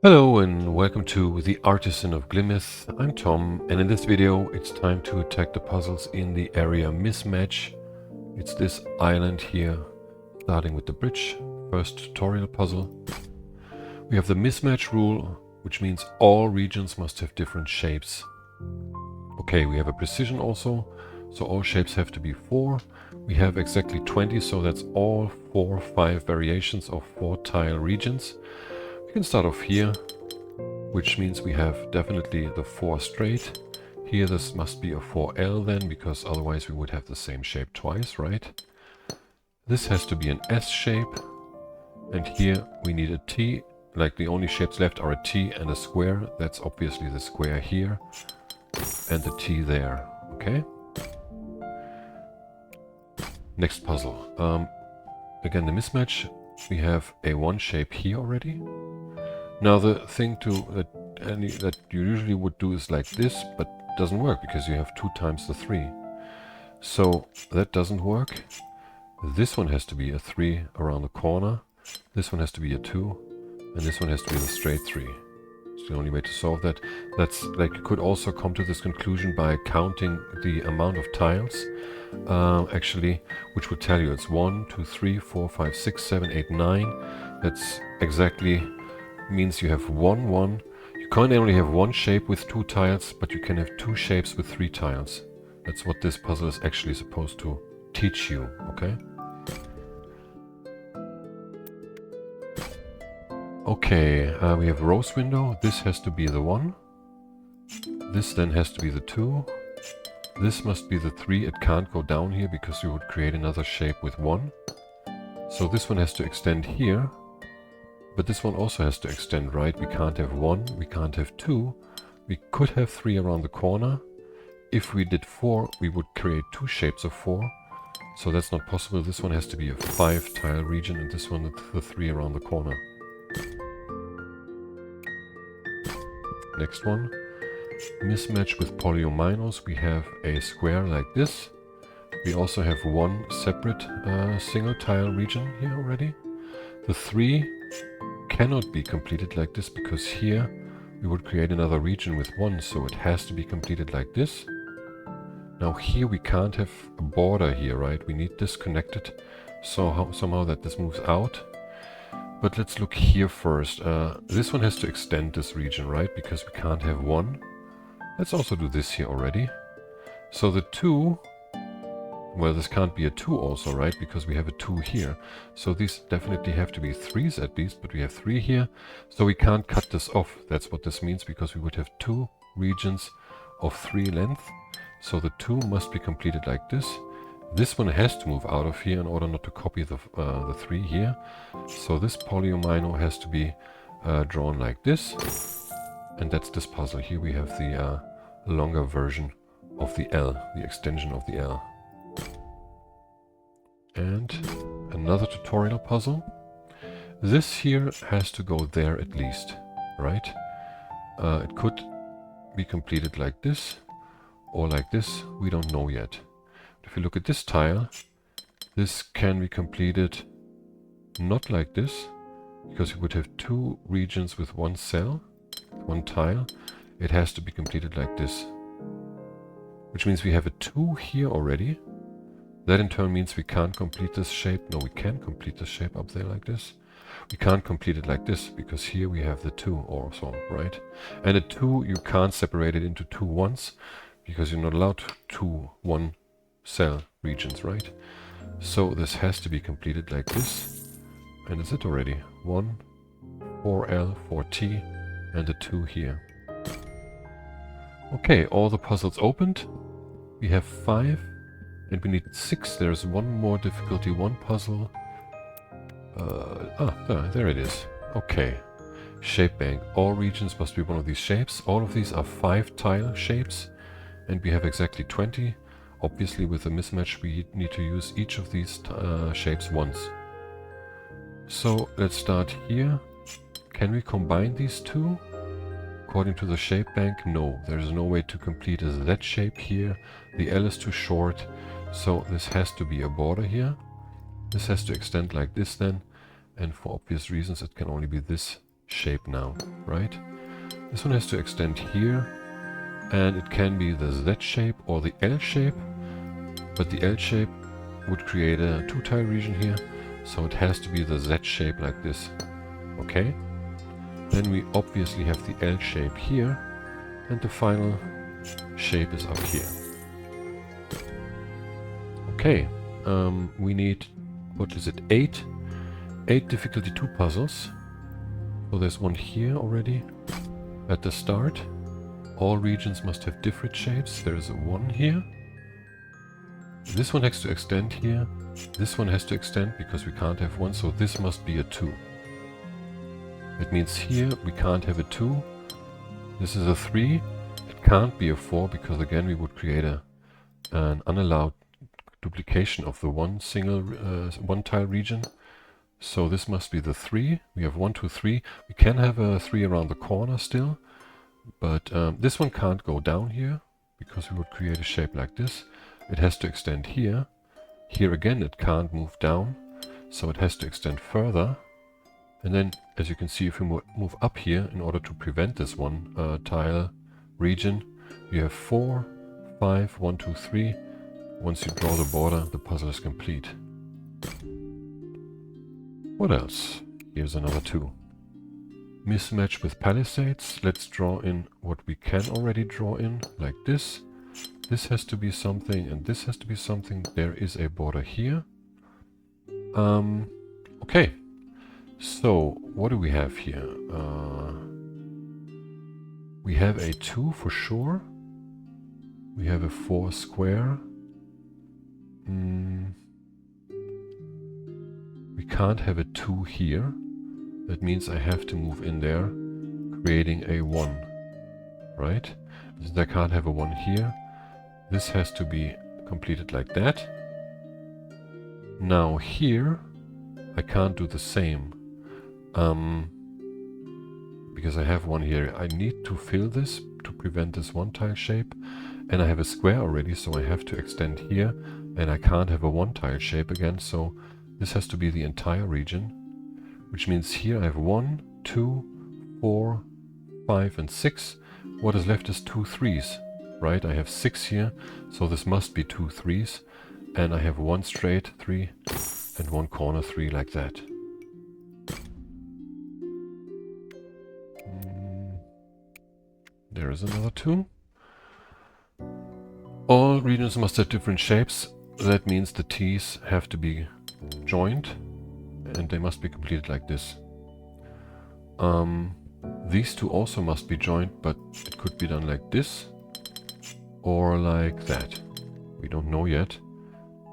Hello and welcome to the Artisan of Glimmith. I'm Tom, and in this video it's time to attack the puzzles in the area Mismatch. It's this island here, starting with the bridge. First tutorial puzzle. We have the mismatch rule, which means all regions must have different shapes. Okay, we have a precision also, so all shapes have to be 4. We have exactly 20, so that's all 5 variations of 4 tile regions. We can start off here, which means we have definitely the 4 straight. Here this must be a 4L then, because otherwise we would have the same shape twice, right? This has to be an S shape, and here we need a T. Like the only shapes left are a T and a square. That's obviously the square here and the T there, okay? Next puzzle. Again, the mismatch. We have a 1 shape here already. Now the thing that you usually would do is like this, but it doesn't work because you have 2 times the 3. So that doesn't work. This one has to be a 3 around the corner. This one has to be a 2. And this one has to be the straight 3. It's the only way to solve that. That's like, you could also come to this conclusion by counting the amount of tiles. Actually, which would tell you it's 1, 2, 3, 4, 5, 6, 7, 8, 9. That's exactly means you have 1, 1. You can't only have 1 shape with 2 tiles, but you can have 2 shapes with 3 tiles. That's what this puzzle is actually supposed to teach you, okay? Okay, we have rose window. This has to be the 1. This then has to be the 2. This must be the 3. It can't go down here because you would create another shape with 1. So this one has to extend here. But this one also has to extend, right? We can't have 1, we can't have 2. We could have 3 around the corner. If we did 4, we would create 2 shapes of 4. So that's not possible. This one has to be a 5 tile region, and this one the 3 around the corner. Next one. Mismatch with polyominoes. We have a square like this. We also have 1 separate single tile region here already. The 3 cannot be completed like this because here we would create another region with 1, so it has to be completed like this. Now here we can't have a border here, right? We need this connected somehow that this moves out. But let's look here first. This one has to extend this region, right? Because we can't have 1. Let's also do this here already. So the 2... Well, this can't be a 2 also, right? Because we have a 2 here. So these definitely have to be 3s at least, but we have 3 here. So we can't cut this off. That's what this means, because we would have 2 regions of 3 length. So the 2 must be completed like this. This one has to move out of here in order not to copy the 3 here. So this polyomino has to be drawn like this. And that's this puzzle. Here we have the longer version of the L, the extension of the L. And another tutorial puzzle. This here has to go there at least, right? It could be completed like this or like this. We don't know yet. If you look at this tile, this can be completed not like this, because you would have 2 regions with 1 cell, 1 tile. It has to be completed like this, which means we have a 2 here already. That in turn means we can't complete this shape. No, we can complete this shape up there like this. We can't complete it like this, because here we have the 2 also, right? And a 2, you can't separate it into 2 ones, because you're not allowed 2 1 cell regions, right? So this has to be completed like this. And is it already? 1, 4L, 4T, and a 2 here. Okay, all the puzzles opened. We have 5. And we need 6. There's 1 more difficulty 1 puzzle. There it is. Okay. Shape bank. All regions must be one of these shapes. All of these are 5 tile shapes. And we have exactly 20. Obviously with a mismatch we need to use each of these shapes once. So let's start here. Can we combine these 2? According to the shape bank, no. There's no way to complete a Z shape here. The L is too short. So this has to be a border here. This has to extend like this then. And for obvious reasons it can only be this shape now, right? This one has to extend here, and it can be the Z shape or the L shape, but the L shape would create a 2-tile region here, so it has to be the Z shape like this. Okay? Then we obviously have the L shape here, and the final shape is up here. Okay, we need, what is it, 8 difficulty 2 puzzles. So there's one here already at the start. All regions must have different shapes. There's a 1 here. This one has to extend here. This one has to extend because we can't have 1, so this must be a 2. It means here we can't have a 2. This is a 3. It can't be a 4 because again we would create an unallowed duplication of the one tile region. So this must be the 3. We have 1, 2, 3. We can have a 3 around the corner still, but this one can't go down here because we would create a shape like this. It has to extend here. Here again it can't move down, so it has to extend further. And then, as you can see, if we move up here in order to prevent this one tile region, you have 4, 5, 1, 2, 3. Once you draw the border, the puzzle is complete. What else? Here's another 2. Mismatch with palisades. Let's draw in what we can already draw in, like this. This has to be something, and this has to be something. There is a border here. Okay. So, what do we have here? We have a 2 for sure. We have a 4 square. We can't have a 2 here. That means I have to move in there, creating a 1. Right? Since I can't have a 1 here, this has to be completed like that. Now here, I can't do the same. Because I have 1 here. I need to fill this to prevent this 1 tile shape. And I have a square already, so I have to extend here. And I can't have a 1 tile shape again, so this has to be the entire region. Which means here I have 1, 2, 4, 5, and 6. What is left is 2 3s, right? I have 6 here, so this must be 2 3s. And I have 1 straight 3 and 1 corner 3 like that. There is another 2. All regions must have different shapes. That means the T's have to be joined, and they must be completed like this. These 2 also must be joined, but it could be done like this or like that. We don't know yet.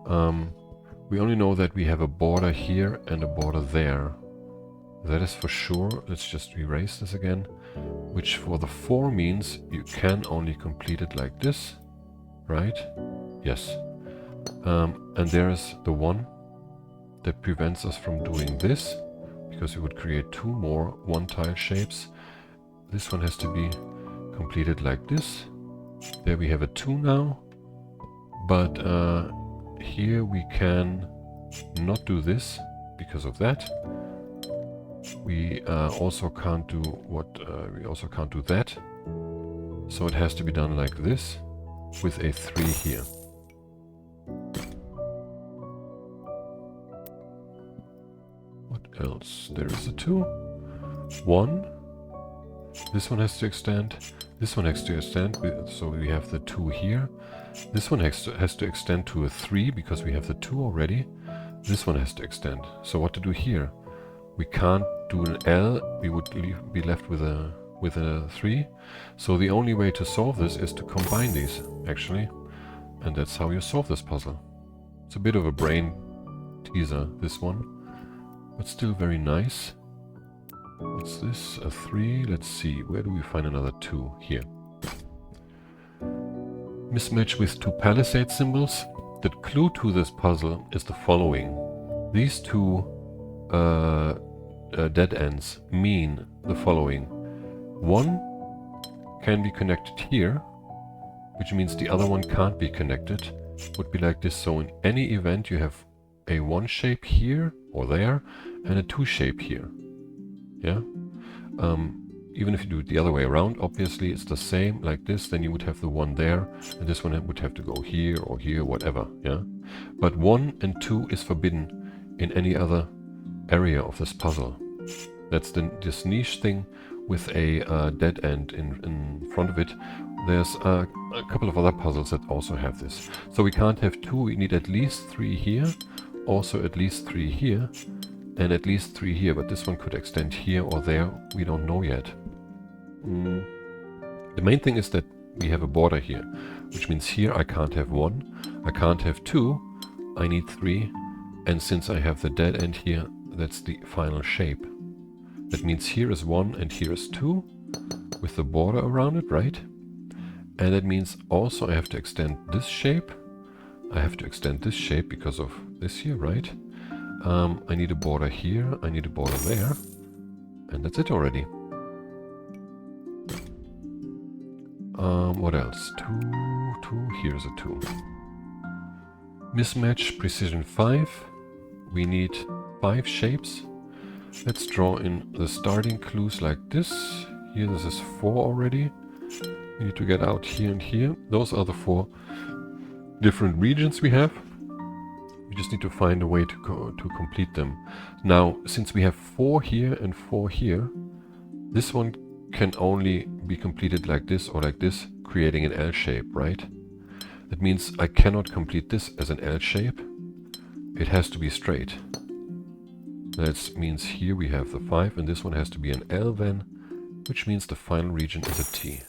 We only know that we have a border here and a border there. That is for sure. Let's just erase this again. Which for the 4 means you can only complete it like this, right? Yes. And there is the 1 that prevents us from doing this, because we would create 2 more 1 tile shapes. This one has to be completed like this. There we have a 2 now, but here we can not do this because of that. We also can't do that. So it has to be done like this with a 3 here. What else? There is a 2. 1. This one has to extend. This one has to extend. So we have the 2 here. This one has to extend to a 3 because we have the 2 already. This one has to extend. So what to do here? We can't do an L. We would be left with a 3. So the only way to solve this is to combine these, actually. And that's how you solve this puzzle. It's a bit of a brain teaser, this one. But still very nice. What's this? A 3? Let's see. Where do we find another 2? Here. Mismatch with 2 palisade symbols. The clue to this puzzle is the following. These 2 dead ends mean the following. 1 can be connected here, which means the other one can't be connected. Would be like this. So in any event you have a 1 shape here or there and a 2 shape here. Yeah. Even if you do it the other way around, obviously it's the same like this, then you would have the one there, and this one would have to go here or here, whatever, yeah? But 1 and 2 is forbidden in any other area of this puzzle. That's this niche thing with a dead end in front of it. There's a couple of other puzzles that also have this. So we can't have 2, we need at least 3 here, also at least 3 here, and at least 3 here, but this one could extend here or there, we don't know yet. The main thing is that we have a border here, which means here I can't have 1, I can't have 2, I need 3, and since I have the dead end here, that's the final shape. That means here is 1 and here is 2, with the border around it, right? And that means also I have to extend this shape, I have to extend this shape because of this here, right? I need a border here, I need a border there, and that's it already. What else? 2, here's a 2. Mismatch, precision 5. We need 5 shapes. Let's draw in the starting clues like this. Here this is 4 already. We need to get out here and here. Those are the 4 different regions we have. We just need to find a way to complete them. Now, since we have 4 here and 4 here, this one can only be completed like this or like this, creating an L shape, right? That means I cannot complete this as an L shape. It has to be straight. That means here we have the 5 and this one has to be an L then, which means the final region is a T.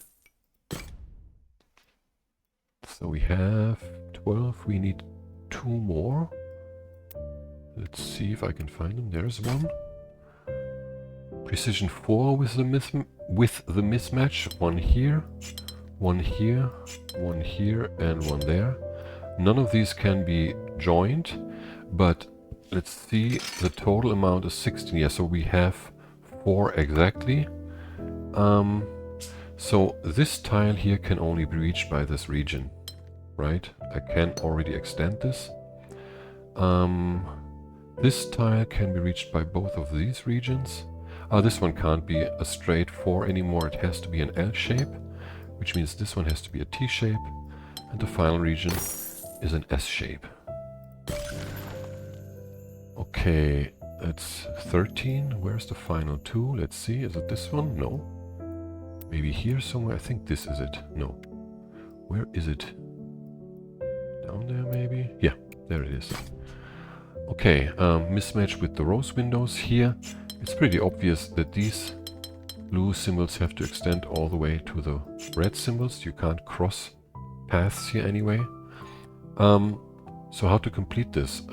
So we have 12, we need 2 more. Let's see if I can find them. There's one. Precision 4 with the mismatch. 1 here, 1 here, 1 here, and 1 there. None of these can be joined, but let's see, the total amount is 16. Yeah, so we have 4 exactly. So this tile here can only be reached by this region, right? I can already extend this. This tile can be reached by both of these regions. This one can't be a straight 4 anymore, it has to be an L shape, which means this one has to be a T shape, and the final region is an S shape. Okay, that's 13. Where's the final 2? Let's see, is it this one? No. Maybe here somewhere? I think this is it. No. Where is it? Down there maybe? Yeah, there it is. Okay, mismatch with the rose windows here. It's pretty obvious that these blue symbols have to extend all the way to the red symbols. You can't cross paths here anyway. So how to complete this?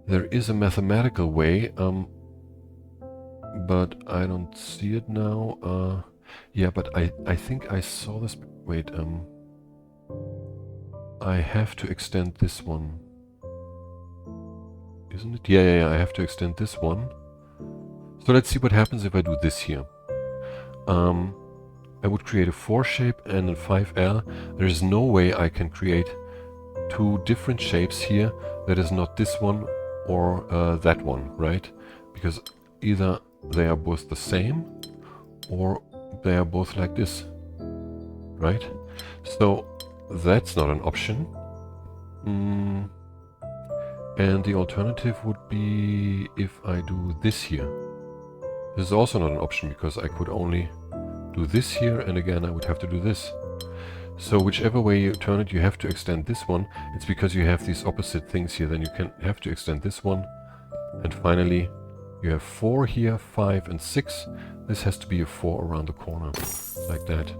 There is a mathematical way, but I don't see it now. Yeah, but I think I saw this. Wait, I have to extend this one. Isn't it? Yeah, I have to extend this one. So let's see what happens if I do this here. I would create a 4 shape and a 5L. There is no way I can create 2 different shapes here that is not this one or that one, right? Because either they are both the same or they are both like this, right? So that's not an option. And the alternative would be if I do this here. This is also not an option because I could only do this here, and again I would have to do this. So whichever way you turn it, you have to extend this one. It's because you have these opposite things here, then you can have to extend this one. And finally, you have 4 here, 5 and 6. This has to be a 4 around the corner, like that.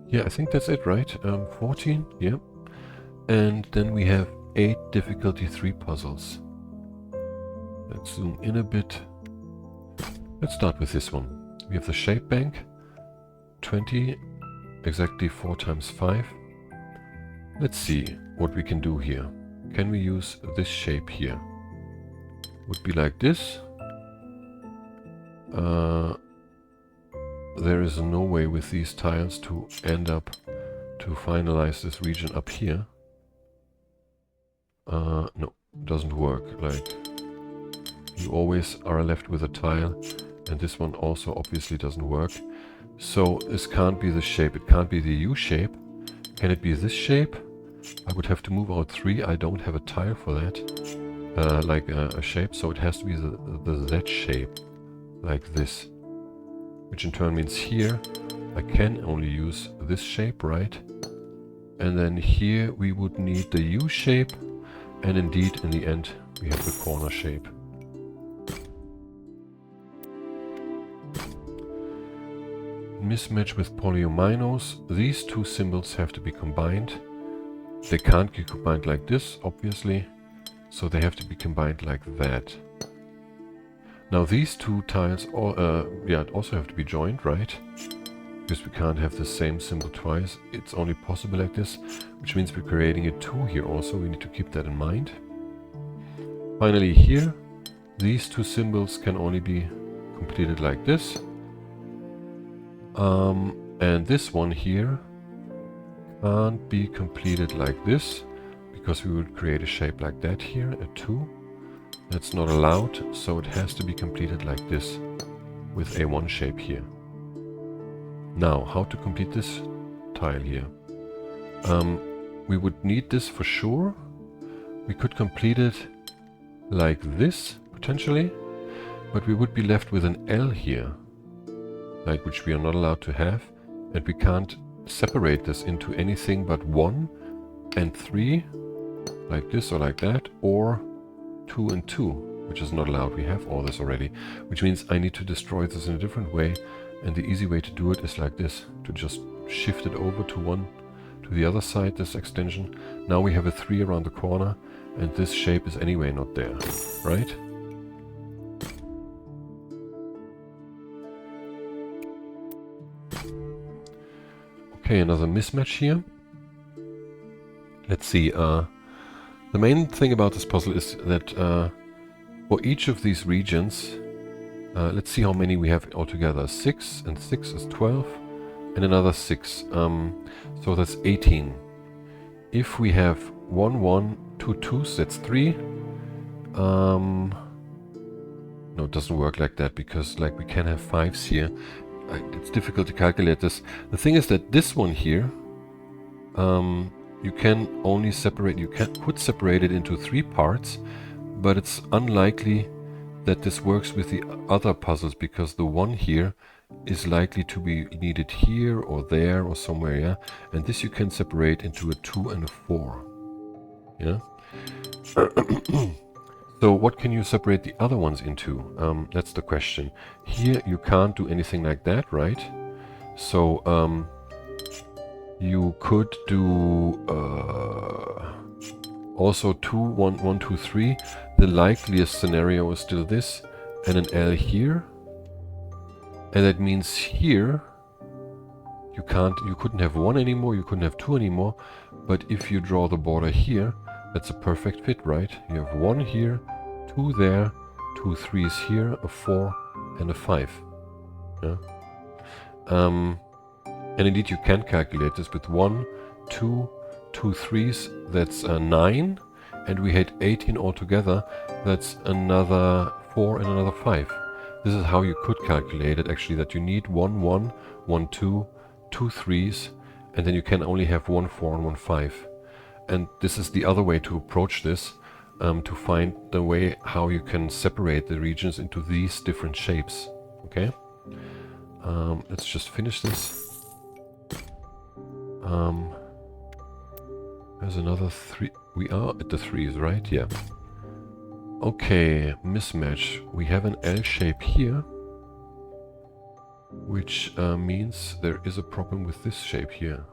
Yeah, I think that's it, right? 14, yeah. And then we have 8 difficulty 3 puzzles. Let's zoom in a bit. Let's start with this one. We have the shape bank, 20, exactly 4 times 5. Let's see what we can do here. Can we use this shape here? Would be like this. There is no way with these tiles to end up to finalize this region up here. No, doesn't work. Like, you always are left with a tile, and this one also obviously doesn't work. So this can't be the shape. It can't be the U shape. Can it be this shape? I would have to move out 3. I don't have a tile for that, like a shape. So it has to be the Z shape, like this. Which in turn means here I can only use this shape, right? And then here we would need the U shape. And indeed, in the end, we have the corner shape. Mismatch with polyominoes. These two symbols have to be combined. They can't be combined like this, obviously. So they have to be combined like that. Now these two tiles also have to be joined, right? Because we can't have the same symbol twice. It's only possible like this, which means we're creating a 2 here also. We need to keep that in mind. Finally here, these two symbols can only be completed like this. And this one here can't be completed like this, because we would create a shape like that here, a 2. That's not allowed, so it has to be completed like this, with a 1 shape here. Now, how to complete this tile here? We would need this for sure. We could complete it like this, potentially, but we would be left with an L here, like which we are not allowed to have, and we can't separate this into anything but 1 and 3, like this or like that, or 2 and 2, which is not allowed. We have all this already, which means I need to destroy this in a different way, and the easy way to do it is like this, to just shift it over to the other side, this extension. Now we have a 3 around the corner, and this shape is anyway not there, right? Okay, another mismatch here. Let's see, the main thing about this puzzle is that for each of these regions, let's see how many we have altogether. 6 and 6 is 12, and another 6, so that's 18. If we have 1, 1, 2 2s, that's 3. No, it doesn't work like that, because like we can have 5s here. It's difficult to calculate this. The thing is that this one here, you can only separate, could separate it into 3 parts, but it's unlikely that this works with the other puzzles, because the 1 here is likely to be needed here or there or somewhere, yeah? And this you can separate into a 2 and a 4, yeah? So what can you separate the other ones into? That's the question. Here you can't do anything like that, right? So you could do also 2, 1, 1, 2, 3. The likeliest scenario is still this, and an L here. And that means here you couldn't have 1 anymore, you couldn't have 2 anymore. But if you draw the border here, that's a perfect fit, right? You have 1 here, 2 there, 2 3s here, a 4 and a 5. Yeah. And indeed you can calculate this with 1, 2, 2 3s, that's 9, and we had 18 altogether, that's another 4 and another 5. This is how you could calculate it, actually, that you need 1 1, 1 2, 2 3s, and then you can only have 1 4 and 1 5. And this is the other way to approach this, to find the way how you can separate the regions into these different shapes. Okay? Let's just finish this. There's another 3. We are at the 3s, right? Yeah. Okay, mismatch. We have an L shape here, which means there is a problem with this shape here.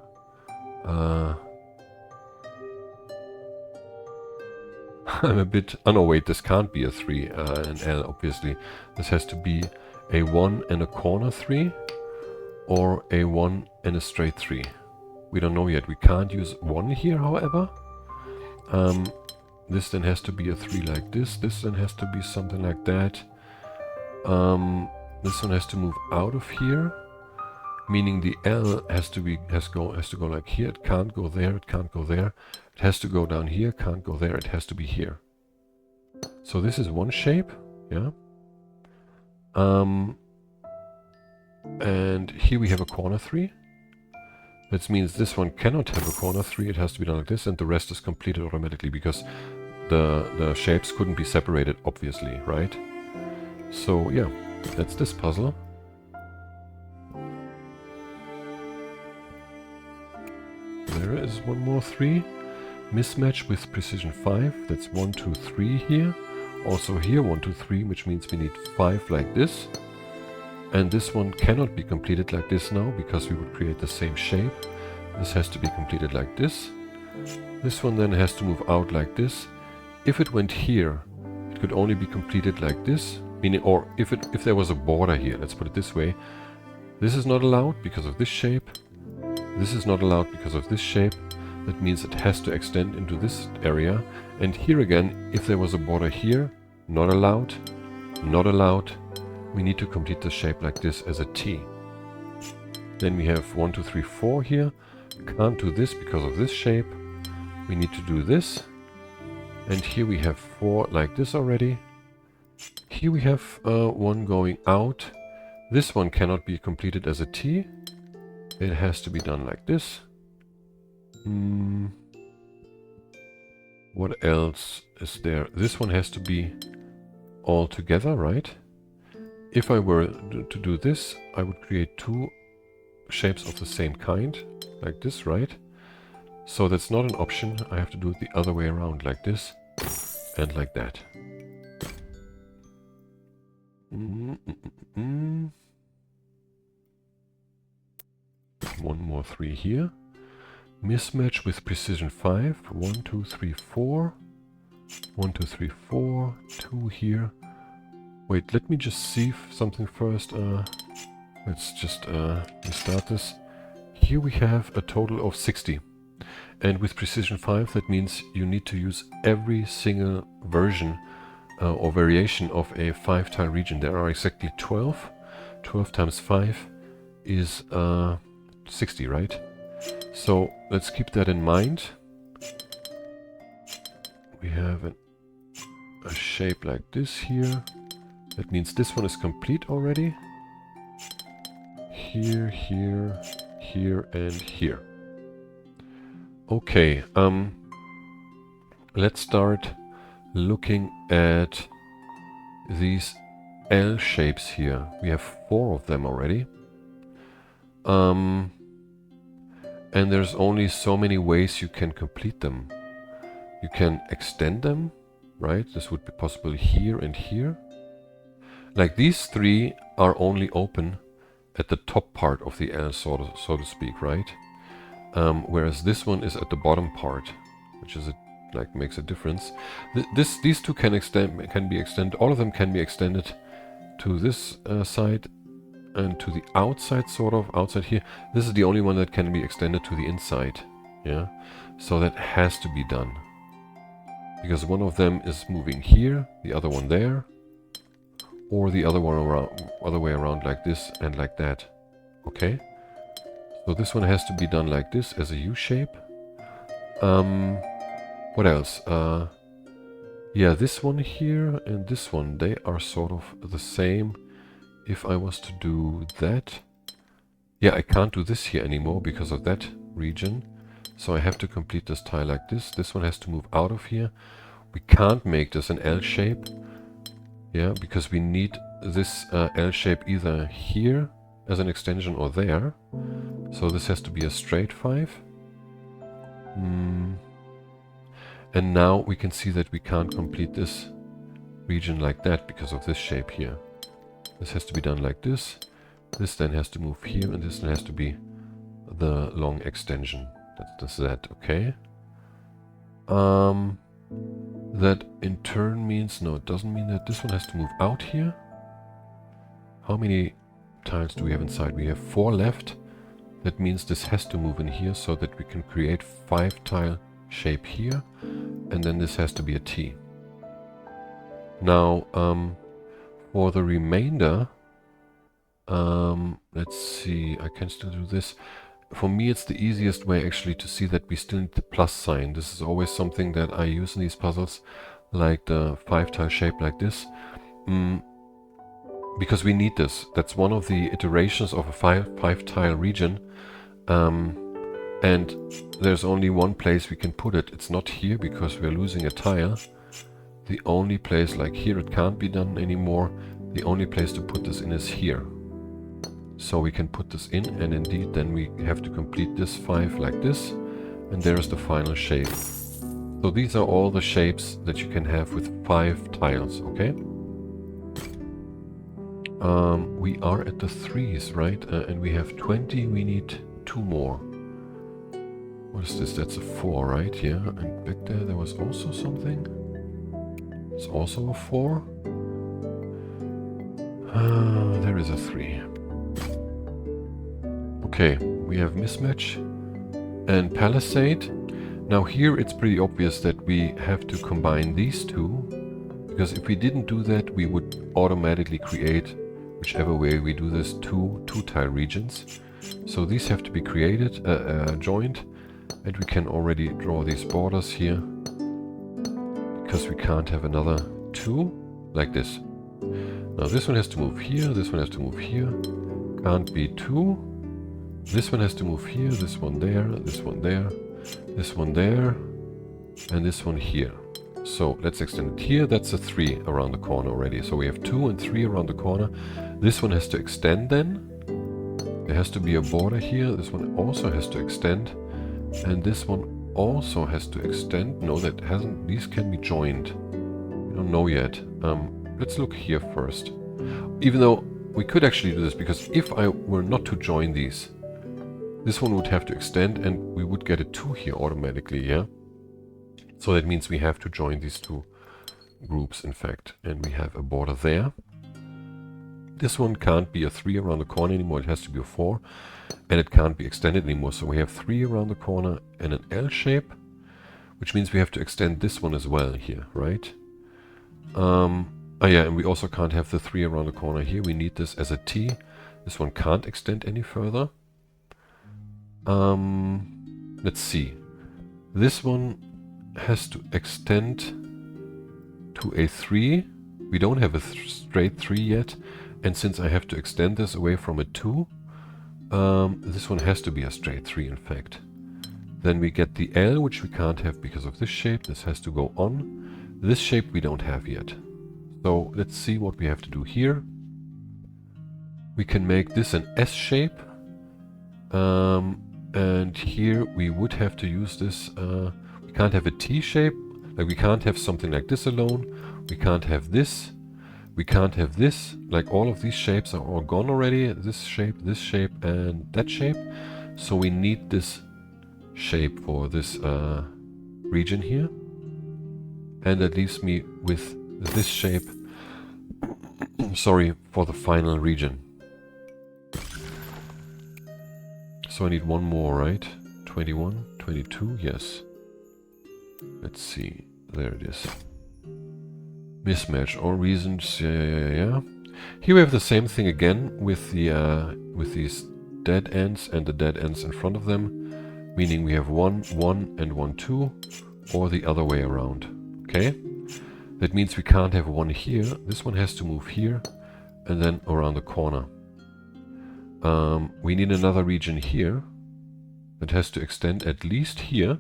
I'm a bit... Oh no, wait, this can't be a 3, an L, obviously. This has to be a 1 and a corner 3, or a 1 and a straight 3. We don't know yet. We can't use 1 here, however. This then has to be a 3 like this. This then has to be something like that. This one has to move out of here, meaning the L has to go like here. It can't go there. It can't go there. It has to go down here. Can't go there. It has to be here. So this is one shape, yeah. And here we have a corner 3. That means this one cannot have a corner 3, it has to be done like this, and the rest is completed automatically because the shapes couldn't be separated, obviously, right? So yeah, that's this puzzle. There is one more 3. Mismatch with precision 5. That's 1, 2, 3 here. Also here 1, 2, 3, which means we need 5 like this. And this one cannot be completed like this now because we would create the same shape. This has to be completed like this. This one then has to move out like this. If it went here, it could only be completed like this. Meaning, or if there was a border here, let's put it this way. This is not allowed because of this shape. This is not allowed because of this shape. That means it has to extend into this area. And here again, if there was a border here, not allowed, not allowed. We need to complete the shape like this as a T. Then we have 1, 2, 3, 4 here. Can't do this because of this shape. We need to do this. And here we have 4 like this already. Here we have one going out. This one cannot be completed as a T. It has to be done like this. What else is there? This one has to be all together, right? If I were to do this, I would create 2 shapes of the same kind, like this, right? So that's not an option. I have to do it the other way around, like this and like that. One more 3 here. Mismatch with precision 5. 1, 2, 3, 4. 1, 2, 3, 4. 2 here. Wait, let me just see something first. Let's just restart this. Here we have a total of 60. And with precision 5, that means you need to use every single version or variation of a 5-tile region. There are exactly 12. 12 times 5 is 60, right? So let's keep that in mind. We have a shape like this here. That means this one is complete already. Here, here, here, and here. Okay, let's start looking at these L shapes here. We have 4 of them already. And there's only so many ways you can complete them. You can extend them, right? This would be possible here and here. Like these 3 are only open at the top part of the L, so to speak, right? Whereas this one is at the bottom part, which is makes a difference. These 2 can be extended. All of them can be extended to this side and to the outside, sort of outside here. This is the only one that can be extended to the inside. Yeah, so that has to be done because one of them is moving here, the other one there, or the other way around, like this and like that. Okay. So this one has to be done like this as a U shape. What else? Yeah, this one here and this one, they are sort of the same. If I was to do that, yeah, I can't do this here anymore because of that region. So I have to complete this tile like this. This one has to move out of here. We can't make this an L shape. Yeah, because we need this L shape either here as an extension or there. So this has to be a straight 5. And now we can see that we can't complete this region like that because of this shape here. This has to be done like this. This then has to move here, and this then has to be the long extension. That's that, okay? That in turn means, no, it doesn't mean that this one has to move out here. How many tiles do we have inside? We have 4 left. That means this has to move in here so that we can create 5-tile shape here. And then this has to be a T. Now, for the remainder, let's see, I can still do this. For me, it's the easiest way actually to see that we still need the plus sign. This is always something that I use in these puzzles. like the 5-tile shape like this, because we need this. That's one of the iterations of a 5-tile region, and there's only one place we can put it. It's not here because we're losing a tile. The only place, like here, it can't be done anymore. The only place to put this in is here. So we can put this in, and indeed then we have to complete this 5 like this, and there's the final shape. So these are all the shapes that you can have with 5 tiles, okay? We are at the 3s, right? And we have 20, we need 2 more. What is this? That's a 4, right? Yeah, and back there was also something. It's also a 4. There is a 3. Okay, we have Mismatch and Palisade. Now here it's pretty obvious that we have to combine these two, because if we didn't do that we would automatically create, whichever way we do this, two tile regions. So these have to be created, joined, and we can already draw these borders here, because we can't have another 2 like this. Now this one has to move here, this one has to move here, can't be 2. This one has to move here, this one there, this one there, this one there, and this one here. So let's extend it here. That's a 3 around the corner already. So we have 2 and 3 around the corner. This one has to extend then. There has to be a border here. This one also has to extend. And this one also has to extend. No, that hasn't. These can be joined. We don't know yet. Let's look here first. Even though we could actually do this, because if I were not to join these, this one would have to extend and we would get a 2 here automatically, yeah? So that means we have to join these 2 groups, in fact. And we have a border there. This one can't be a 3 around the corner anymore, it has to be a 4. And it can't be extended anymore, so we have 3 around the corner and an L shape, which means we have to extend this one as well here, right? Oh yeah, and we also can't have the 3 around the corner here, we need this as a T. This one can't extend any further. Let's see. This one has to extend to a 3. We don't have a straight 3 yet, and since I have to extend this away from a 2, this one has to be a straight 3 in fact. Then we get the L, which we can't have because of this shape. This has to go on. This shape we don't have yet. So let's see what we have to do here. We can make this an S shape. And here we would have to use this. We can't have a T shape. Like we can't have something like this alone. We can't have this. We can't have this. Like all of these shapes are all gone already. This shape, and that shape. So we need this shape for this region here. And that leaves me with this shape, sorry, for the final region. So I need one more, right? 21, 22, yes. Let's see, there it is. Mismatch, all reasons, yeah. Here we have the same thing again with the with these dead ends and the dead ends in front of them, meaning we have 1, 1 and 1, 2, or the other way around, okay? That means we can't have one here. This one has to move here and then around the corner. We need another region here that has to extend at least here.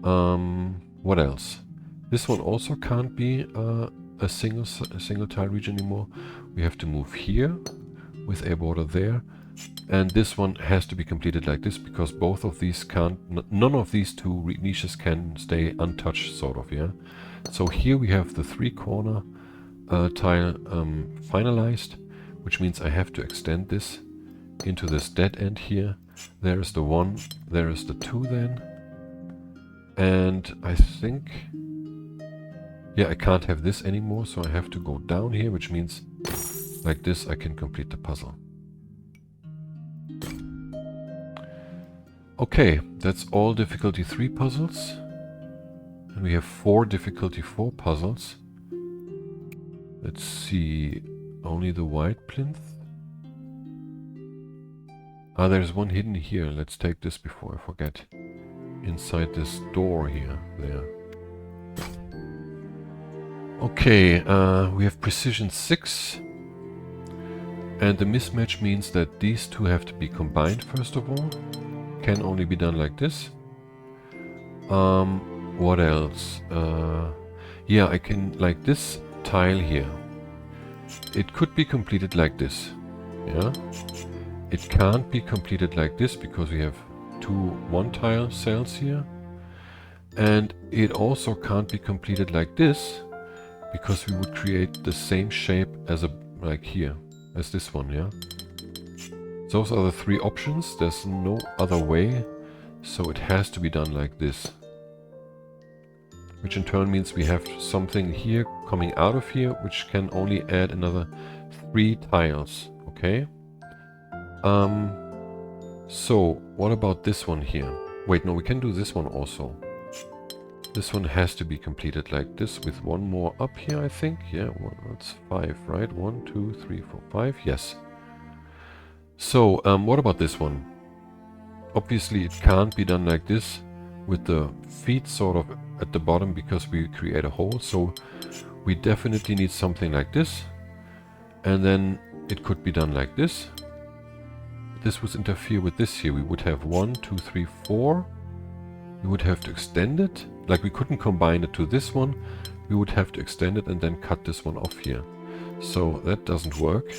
What else? This one also can't be a single tile region anymore. We have to move here with a border there, and this one has to be completed like this because both of these can't. None of these 2 niches can stay untouched, sort of, yeah. So here we have the 3-corner tile finalized, which means I have to extend this into this dead end here. There is the 1, there is the 2 then. And I think, yeah, I can't have this anymore, so I have to go down here, which means like this I can complete the puzzle. Okay, that's all difficulty 3 puzzles. And we have 4 difficulty 4 puzzles. Let's see, only the white plinth. Ah, there's one hidden here. Let's take this before I forget. Inside this door here, there. Okay, we have precision 6. And the mismatch means that these two have to be combined first of all. Can only be done like this. What else? Yeah, I can, like this tile here. It could be completed like this. Yeah. It can't be completed like this because we have two one-tile cells here. And it also can't be completed like this because we would create the same shape as a, like here, as this one, yeah? Those are the three options. There's no other way. So it has to be done like this. Which in turn means we have something here coming out of here, which can only add another 3 tiles, okay? So what about this one here? Wait, no, we can do this one also. This one has to be completed like this with one more up here, I think. Yeah, well, that's 5, right? 1, 2, 3, 4, 5. Yes. So, what about this one? Obviously, it can't be done like this with the feet sort of at the bottom because we create a hole. So, we definitely need something like this. And then it could be done like this. This would interfere with this here. We would have 1, 2, 3, 4. We would have to extend it. Like we couldn't combine it to this one. We would have to extend it and then cut this one off here. So that doesn't work.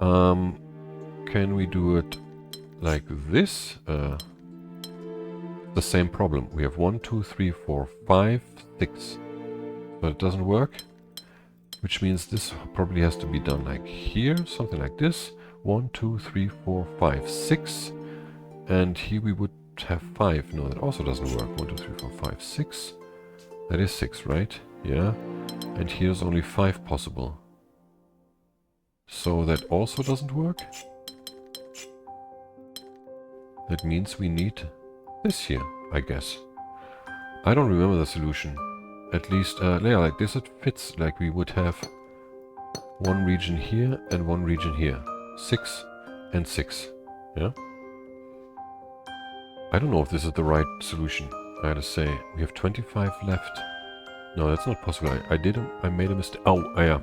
Can we do it like this? The same problem. We have 1, 2, 3, 4, 5, 6. But it doesn't work. Which means this probably has to be done like here. Something like this. 1, 2, 3, 4, 5, 6. And here we would have 5. No, that also doesn't work. 1, 2, 3, 4, 5, 6. That is 6, right? Yeah. And here's only 5 possible. So that also doesn't work. That means we need this here, I guess. I don't remember the solution. At least, yeah, like this it fits. Like we would have one region here and one region here. 6 and 6. Yeah. I don't know if this is the right solution, I gotta say. We have 25 left. No, that's not possible. I made a mistake. Oh, yeah.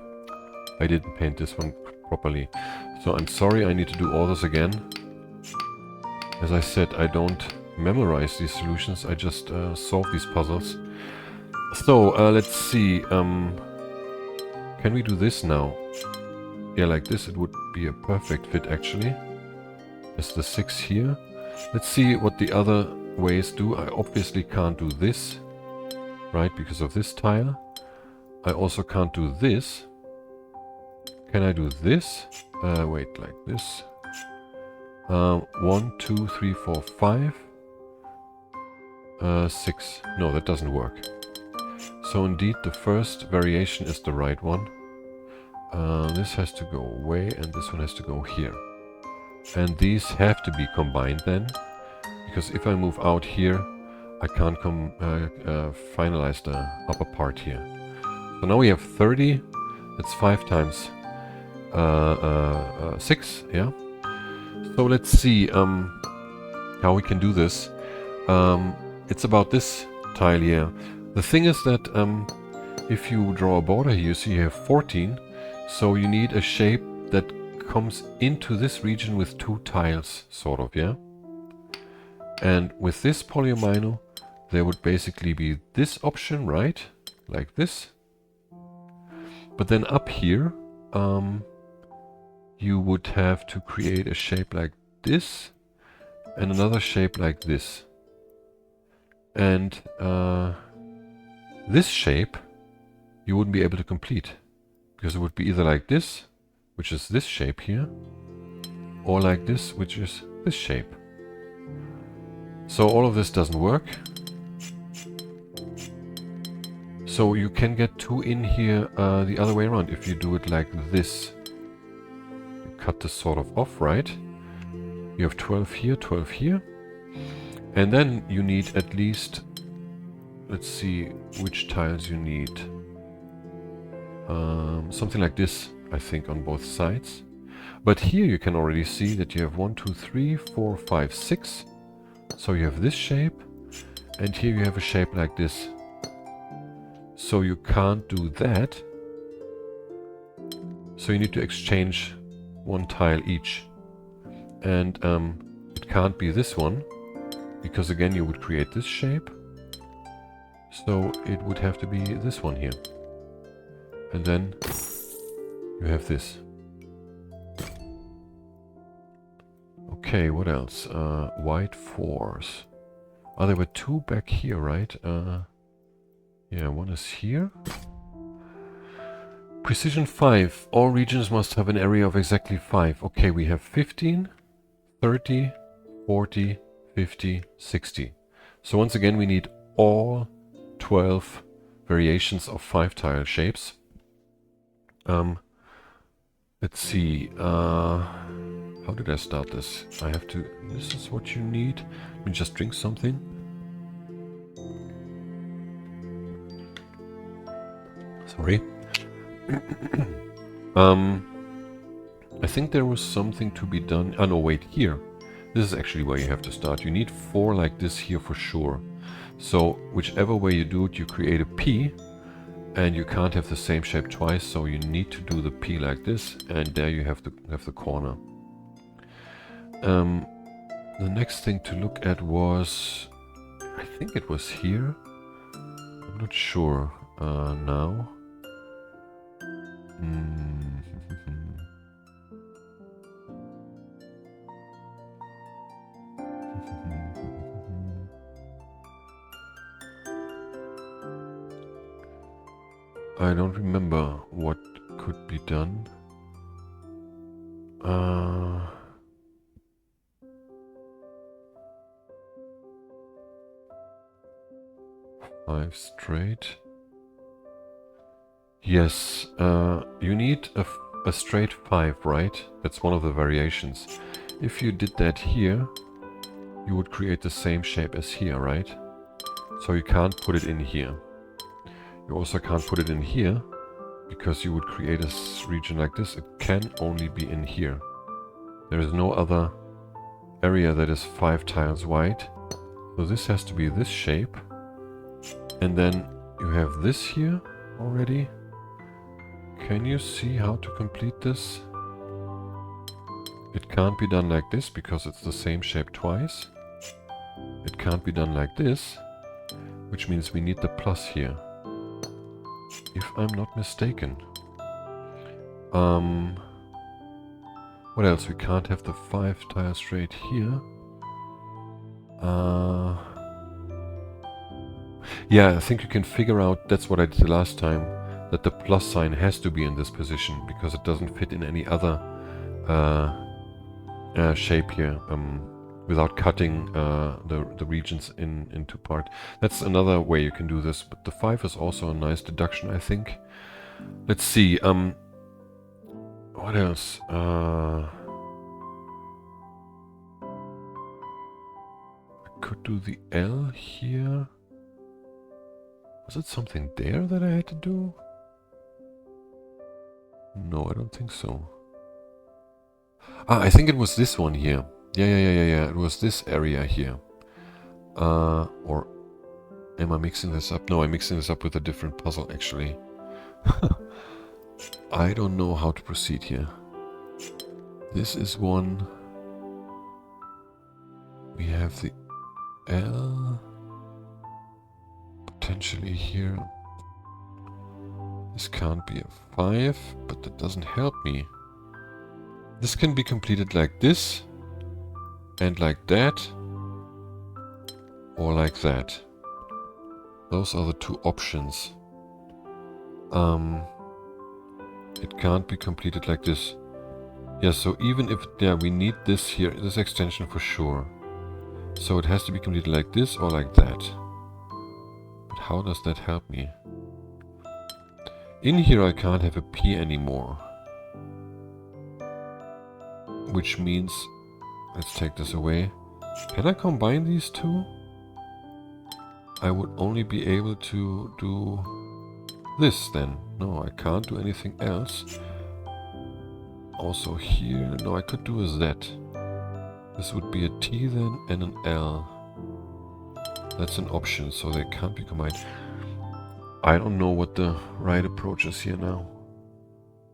I didn't paint this one properly. So I'm sorry, I need to do all this again. As I said, I don't memorize these solutions, I just solve these puzzles. So, let's see. Can we do this now? Yeah, like this, it would be a perfect fit, actually. There's the 6 here. Let's see what the other ways do. I obviously can't do this, right, because of this tile. I also can't do this. Can I do this? Wait, like this. 1, 2, 3, 4, 5. 6. No, that doesn't work. So indeed, the first variation is the right one. This has to go away, and this one has to go here. And these have to be combined then, because if I move out here, I can't finalize the upper part here. So now we have 30. That's 5 times 6, yeah? So let's see how we can do this. It's about this tile here. The thing is that if you draw a border here, you see you have 14. So you need a shape that comes into this region with 2 tiles, sort of, yeah? And with this polyomino, there would basically be this option, right? Like this. But then up here, you would have to create a shape like this and another shape like this. And this shape you wouldn't be able to complete, because it would be either like this, which is this shape here, or like this, which is this shape. So all of this doesn't work. So you can get 2 in here the other way around if you do it like this. You cut this sort of off, right? You have 12 here, 12 here. And then you need at least, let's see which tiles you need. Something like this, I think, on both sides. But here you can already see that you have 1, 2, 3, 4, 5, 6. So you have this shape, and here you have a shape like this. So you can't do that. So you need to exchange one tile each. And it can't be this one, because again you would create this shape. So it would have to be this one here. And then you have this. Okay, what else? White 4s. Oh, there were 2 back here, right? Yeah, one is here. Precision 5. All regions must have an area of exactly 5. Okay, we have 15, 30, 40, 50, 60. So once again, we need all 12 variations of 5 tile shapes. Let's see. How did I start this? I have to... This is what you need. Let me just drink something. Sorry. I think there was something to be done. Oh no, wait, here. This is actually where you have to start. You need 4 like this here for sure. So whichever way you do it, you create a P, and you can't have the same shape twice, so you need to do the P like this, and there you have the corner. The next thing to look at was, I think it was here. I'm not sure now. I don't remember what could be done. 5 straight. Yes, you need a straight 5, right? That's one of the variations. If you did that here, you would create the same shape as here, right? So you can't put it in here. You also can't put it in here, because you would create a region like this. It can only be in here. There is no other area that is 5 tiles wide. So this has to be this shape. And then you have this here already. Can you see how to complete this? It can't be done like this because it's the same shape twice. It can't be done like this, which means we need the plus here. If I'm not mistaken. What else? We can't have the 5 tile straight here. Yeah, I think you can figure out, that's what I did the last time, that the plus sign has to be in this position because it doesn't fit in any other shape here without cutting the regions into part. That's another way you can do this, but the 5 is also a nice deduction, I think. Let's see, what else? I could do the L here. Was it something there that I had to do? No, I don't think so. I think it was this one here. Yeah. It was this area here. Or am I mixing this up? No, I'm mixing this up with a different puzzle, actually. I don't know how to proceed here. This is one. We have the L. Potentially here. This can't be a 5, but that doesn't help me. This can be completed like this, and like that, or like that. Those are the 2 options. It can't be completed like this. Yeah, so even if, yeah, we need this here, this extension for sure. So it has to be completed like this or like that. But how does that help me? In here I can't have a P anymore. Which means, let's take this away. Can I combine these 2? I would only be able to do this then. No, I can't do anything else. Also here, no, I could do a Z. This would be a T then and an L. That's an option, so they can't be combined. I don't know what the right approach is here now.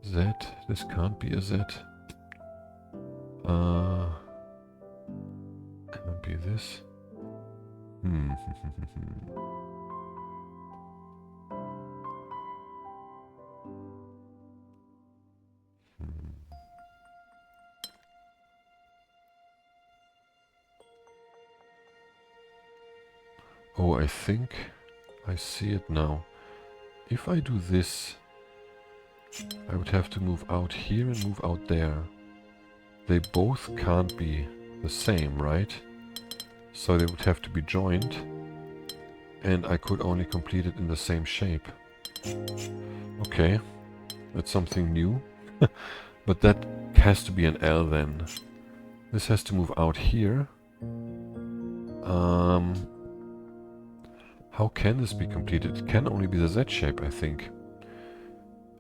Z, this can't be a Z. Can't be this. Oh, I think I see it now. If I do this, I would have to move out here and move out there. They both can't be the same, right? So they would have to be joined. And I could only complete it in the same shape. Okay, that's something new. But that has to be an L then. This has to move out here. How can this be completed? It can only be the Z shape, I think.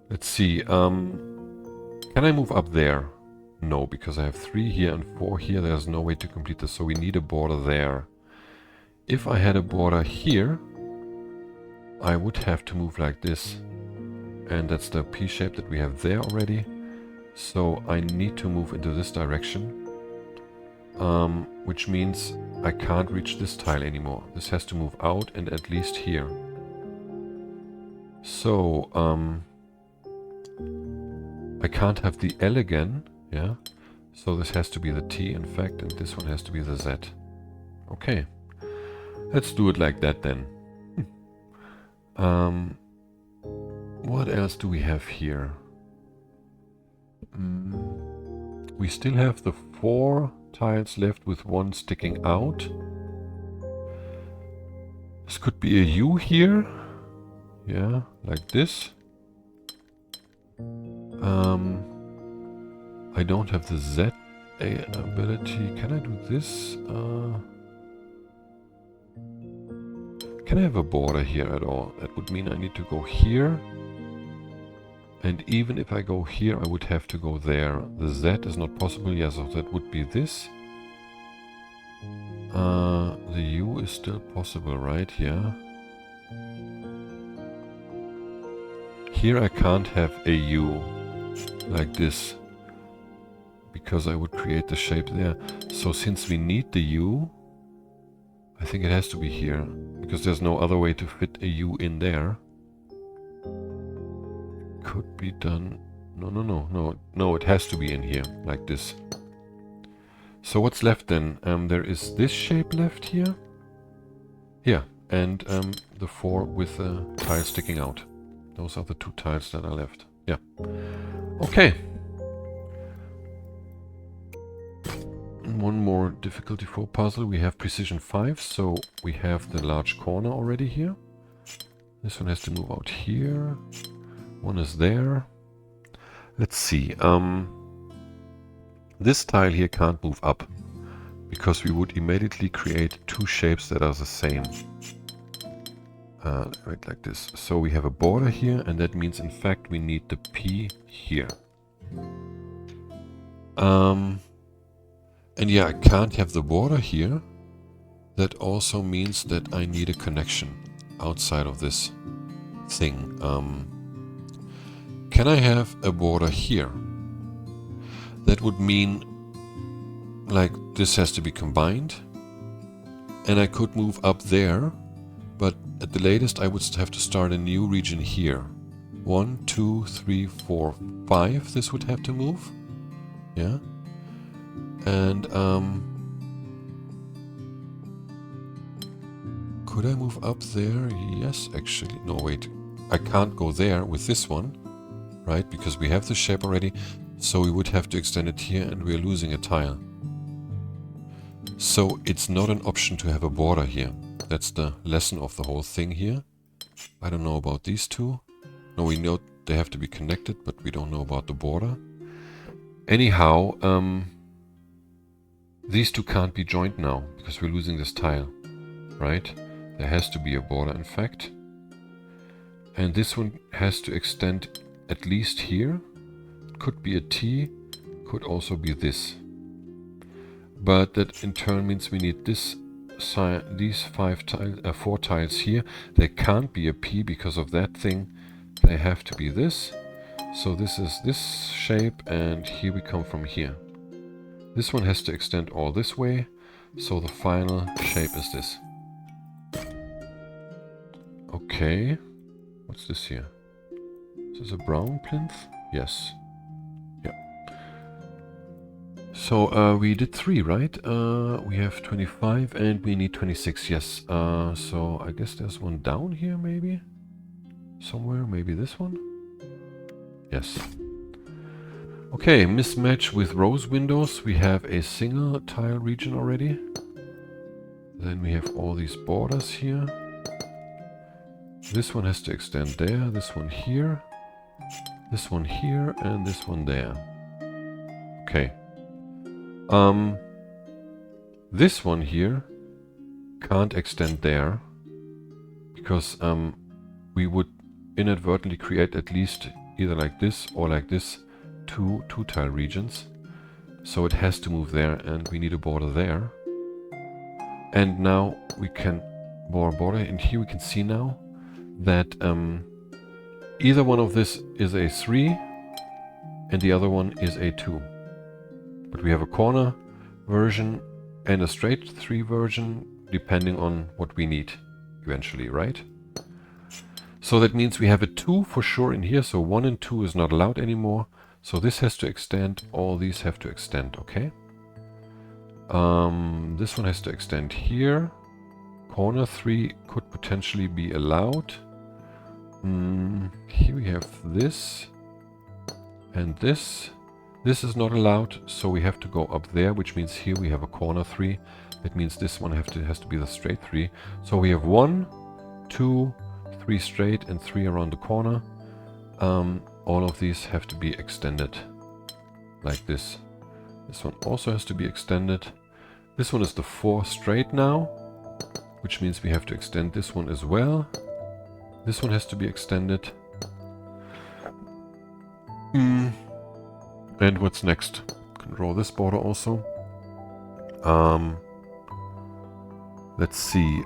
Let's see. Can I move up there? No, because I have 3 here and 4 here. There's no way to complete this, so we need a border there. If I had a border here, I would have to move like this. And that's the P shape that we have there already. So I need to move into this direction. Which means I can't reach this tile anymore. This has to move out and at least here. So, I can't have the L again, yeah? So this has to be the T, in fact, and this one has to be the Z. Okay. Let's do it like that then. What else do we have here? We still have the 4 tiles left with 1 sticking out. This could be a U here. Yeah, like this. I don't have the Z ability. Can I do this? Can I have a border here at all? That would mean I need to go here. And even if I go here, I would have to go there. The Z is not possible. Yeah, so that would be this. The U is still possible, right? Yeah. Here I can't have a U like this, because I would create the shape there. So since we need the U, I think it has to be here, because there's no other way to fit a U in there. Could be done. No, it has to be in here, like this. So what's left then? There is this shape left here. Yeah, and the 4 with the tile sticking out. Those are the 2 tiles that are left. Yeah. Okay. One more difficulty 4 puzzle. We have precision 5, so we have the large corner already here. This one has to move out here. One is there. Let's see. This tile here can't move up, because we would immediately create 2 shapes that are the same. Right, like this. So we have a border here, and that means in fact we need the P here. And yeah, I can't have the border here. That also means that I need a connection outside of this thing. Can I have a border here? That would mean like this has to be combined, and I could move up there, but at the latest I would have to start a new region here. 1, 2, 3, 4, 5 this would have to move. Yeah. And could I move up there? Yes, actually. No, wait. I can't go there with this one, right? Because we have the shape already. So we would have to extend it here, and we're losing a tile. So it's not an option to have a border here. That's the lesson of the whole thing here. I don't know about these 2. No, we know they have to be connected, but we don't know about the border. Anyhow, these 2 can't be joined now, because we're losing this tile, right? There has to be a border, in fact. And this one has to extend at least here. Could be a T, could also be this. But that in turn means we need this four tiles here, they can't be a P because of that thing. They have to be this. So this is this shape, and here we come from here. This one has to extend all this way, so the final shape is this. Okay, what's this here? Is this a brown plinth? Yes. Yeah. So we did 3, right? We have 25 and we need 26, yes. So I guess there's one down here maybe? Somewhere, maybe this one? Yes. Okay, mismatch with rose windows. We have a single tile region already. Then we have all these borders here. This one has to extend there, this one here, and this one there. Okay. This one here can't extend there because we would inadvertently create at least either like this or like this two tile regions. So it has to move there, and we need a border there. And now we can border, and here we can see now that either one of this is a 3 and the other one is a 2. But we have a corner version and a straight 3 version depending on what we need eventually, right? So that means we have a 2 for sure in here, so 1 and 2 is not allowed anymore. So this has to extend, all these have to extend, okay? This one has to extend here. Corner 3 could potentially be allowed. Here we have this and this. This is not allowed, so we have to go up there, which means here we have a corner 3. That means this one has to be the straight 3. So we have 1, 2, 3 straight and 3 around the corner. All of these have to be extended like this. This one also has to be extended. This one is the 4 straight now, which means we have to extend this one as well. This one has to be extended. And what's next? Can draw this border also. Let's see.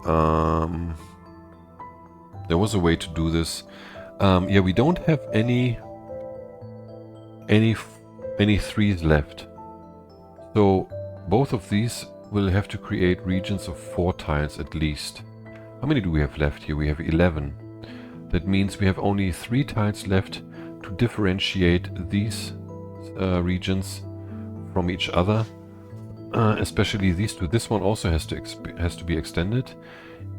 There was a way to do this. Yeah, we don't have any 3s left. So both of these will have to create regions of 4 tiles at least. How many do we have left here? We have 11. That means we have only 3 tiles left to differentiate these regions from each other, especially these two. This one also has to be extended.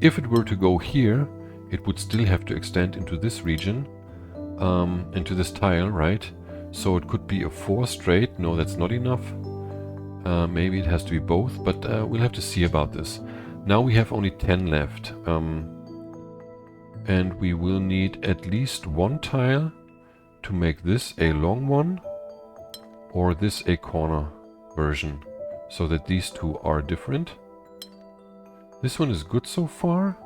If it were to go here, it would still have to extend into this region, into this tile, right? So it could be a 4 straight. No, that's not enough. Maybe it has to be both, but we'll have to see about this. Now we have only 10 left. And we will need at least 1 tile to make this a long one, or this a corner version, so that these two are different. This one is good so far,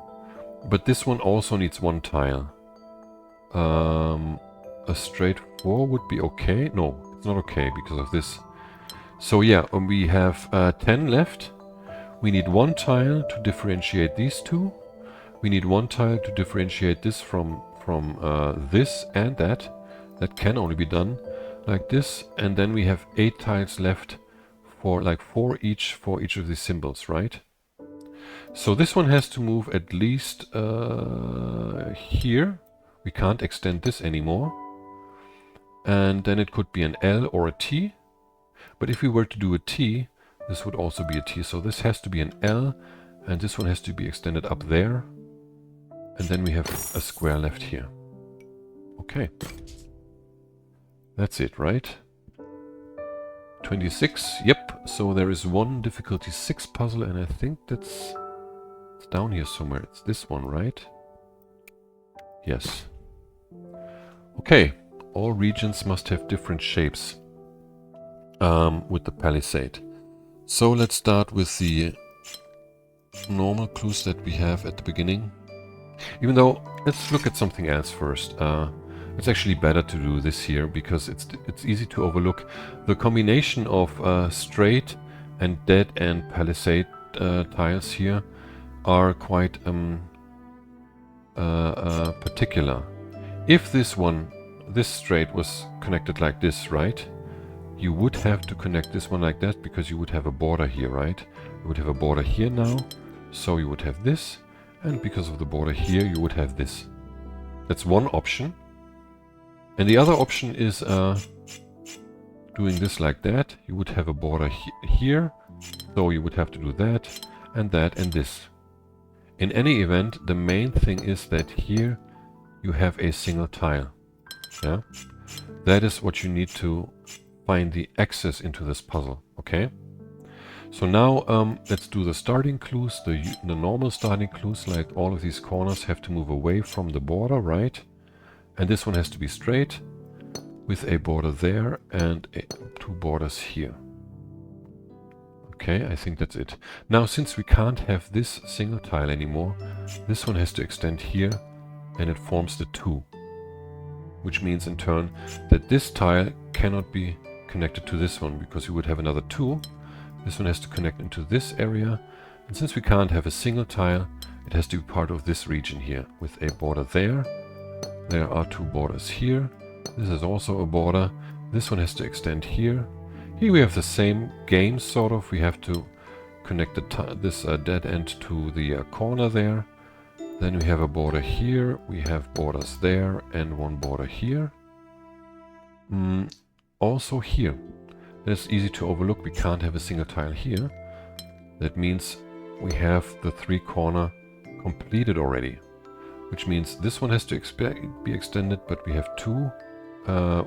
but this one also needs 1 tile. A straight 4 would be okay. No, it's not okay because of this. So yeah, we have 10 left. We need 1 tile to differentiate these two. We need 1 tile to differentiate this from this and that. That can only be done like this. And then we have 8 tiles left for like 4 each for each of these symbols, right? So this one has to move at least here. We can't extend this anymore. And then it could be an L or a T. But if we were to do a T, this would also be a T. So this has to be an L, and this one has to be extended up there. And then we have a square left here. Okay. That's it, right? 26, yep. So there is one difficulty 6 puzzle, and I think it's down here somewhere. It's this one, right? Yes. Okay. All regions must have different shapes with the palisade. So let's start with the normal clues that we have at the beginning. Even though, let's look at something else first. It's actually better to do this here because it's easy to overlook. The combination of straight and dead and palisade tiles here are quite particular. If this straight was connected like this, right? You would have to connect this one like that because you would have a border here, right? You would have a border here now, so you would have this, and because of the border here, you would have this. That's one option. And the other option is doing this like that. You would have a border here, so you would have to do that, and this. In any event, the main thing is that here you have a single tile. Yeah, that is what you need to find the access into this puzzle. Okay. So now let's do the starting clues, the normal starting clues. Like all of these corners have to move away from the border, right? And this one has to be straight with a border there and two borders here. Okay, I think that's it. Now, since we can't have this single tile anymore, this one has to extend here and it forms the 2. Which means in turn that this tile cannot be connected to this one because you would have another 2. This one has to connect into this area. And since we can't have a single tile, it has to be part of this region here with a border there. There are 2 borders here. This is also a border. This one has to extend here. Here we have the same game, sort of. We have to connect this dead end to the corner there. Then we have a border here. We have borders there and one border here. Also here. That's easy to overlook. We can't have a single tile here. That means we have the 3 corner completed already. Which means this one has to be extended, but we have 2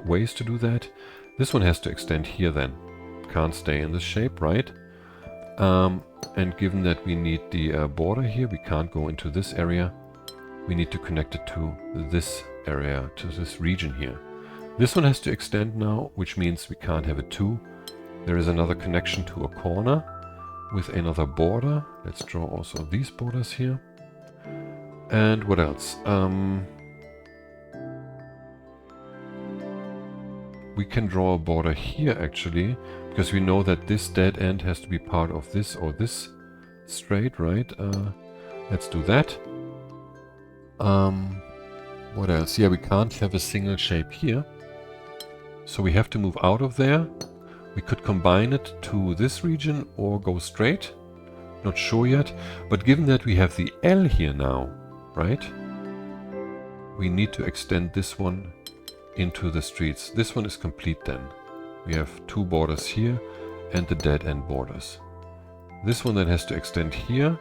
ways to do that. This one has to extend here then. Can't stay in this shape, right? And given that we need the border here, we can't go into this area. We need to connect it to this area, to this region here. This one has to extend now, which means we can't have a 2. There is another connection to a corner with another border. Let's draw also these borders here. And what else? We can draw a border here actually, because we know that this dead end has to be part of this or this straight, right? Let's do that. What else? Yeah, we can't have a single shape here. So we have to move out of there. We could combine it to this region or go straight. Not sure yet. But given that we have the L here now, right? We need to extend this one into the streets. This one is complete then. We have 2 borders here and the dead end borders. This one then has to extend here.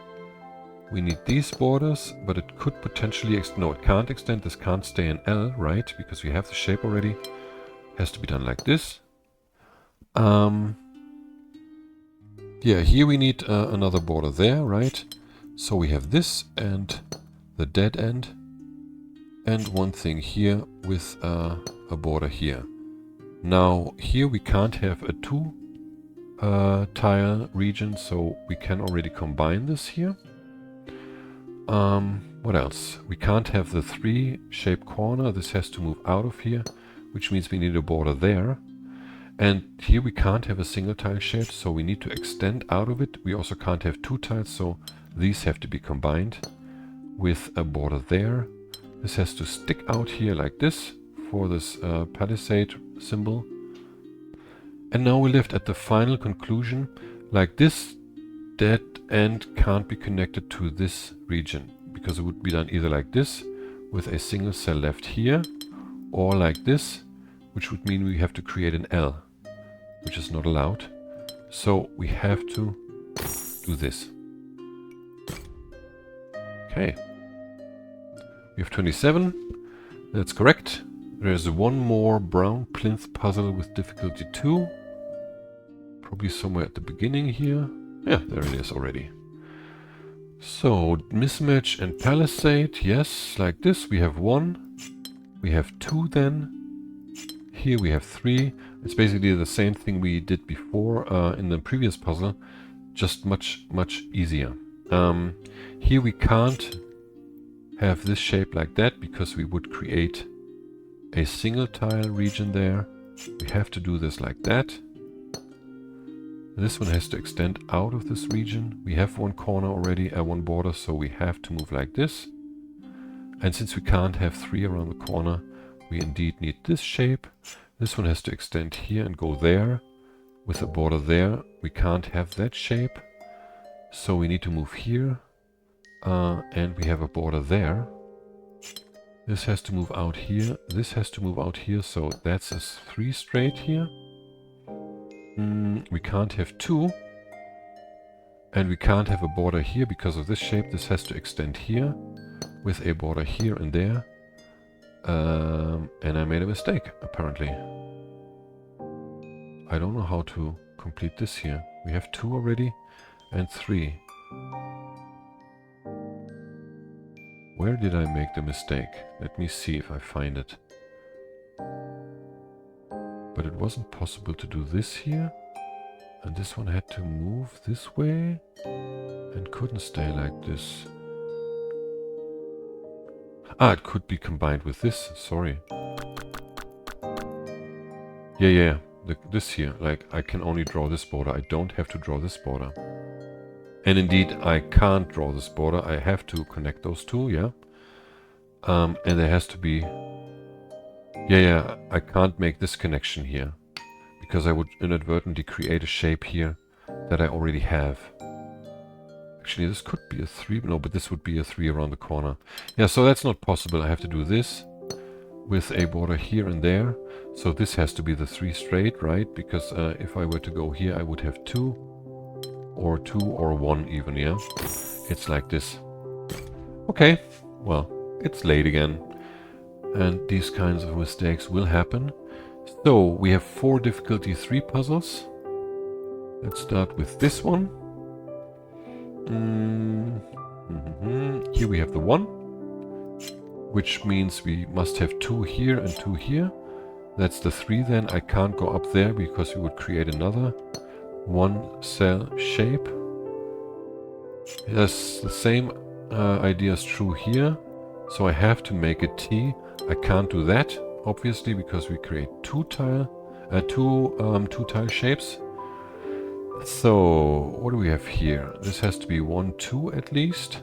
We need these borders, but it could potentially no, it can't extend. This can't stay in L, right? Because we have the shape already. Has to be done like this. Yeah, here we need another border there, right? So we have this and the dead end. And one thing here with a border here. Now, here we can't have a 2 tile region, so we can already combine this here. What else? We can't have the 3-shaped corner. This has to move out of here, which means we need a border there. And here we can't have a single tile shape, so we need to extend out of it. We also can't have 2 tiles, so these have to be combined with a border there. This has to stick out here like this for this palisade symbol. And now we're left at the final conclusion. Like this dead end can't be connected to this region because it would be done either like this with a single cell left here or like this, which would mean we have to create an L, which is not allowed. So we have to do this. Okay. We have 27. That's correct. There's one more brown plinth puzzle with difficulty 2. Probably somewhere at the beginning here. Yeah, there it is already. So, mismatch and palisade. Yes, like this. We have 1. We have 2 then. Here we have 3. It's basically the same thing we did before in the previous puzzle. Just much, much easier. Here we can't have this shape like that because we would create a single tile region there. We have to do this like that. This one has to extend out of this region. We have one corner already, one border, so we have to move like this. And since we can't have 3 around the corner, we indeed need this shape. This one has to extend here and go there. With a border there, we can't have that shape. So we need to move here. And we have a border there. This has to move out here. This has to move out here. So that's a 3 straight here. We can't have 2. And we can't have a border here because of this shape. This has to extend here with a border here and there. And I made a mistake, apparently. I don't know how to complete this here. We have 2 already and 3. Where did I make the mistake? Let me see if I find it. But it wasn't possible to do this here. And this one had to move this way and couldn't stay like this. Ah, it could be combined with this, sorry. Yeah, this here, like I can only draw this border, I don't have to draw this border. And indeed, I can't draw this border, I have to connect those two, yeah. And there has to be... Yeah, I can't make this connection here. Because I would inadvertently create a shape here that I already have. Actually, this could be a 3, no, but this would be a 3 around the corner. Yeah, so that's not possible. I have to do this with a border here and there. So this has to be the 3 straight, right? Because if I were to go here, I would have 2 or 1 even, yeah? It's like this. Okay, well, it's late again. And these kinds of mistakes will happen. So, we have 4 difficulty 3 puzzles. Let's start with this one. Here we have the 1, which means we must have 2 here and 2 here. That's the 3 then. I can't go up there because we would create another 1 cell shape. Yes, the same idea is true here. So I have to make a T. I can't do that, obviously, because we create 2 tile shapes. So, what do we have here? This has to be 1, 2 at least.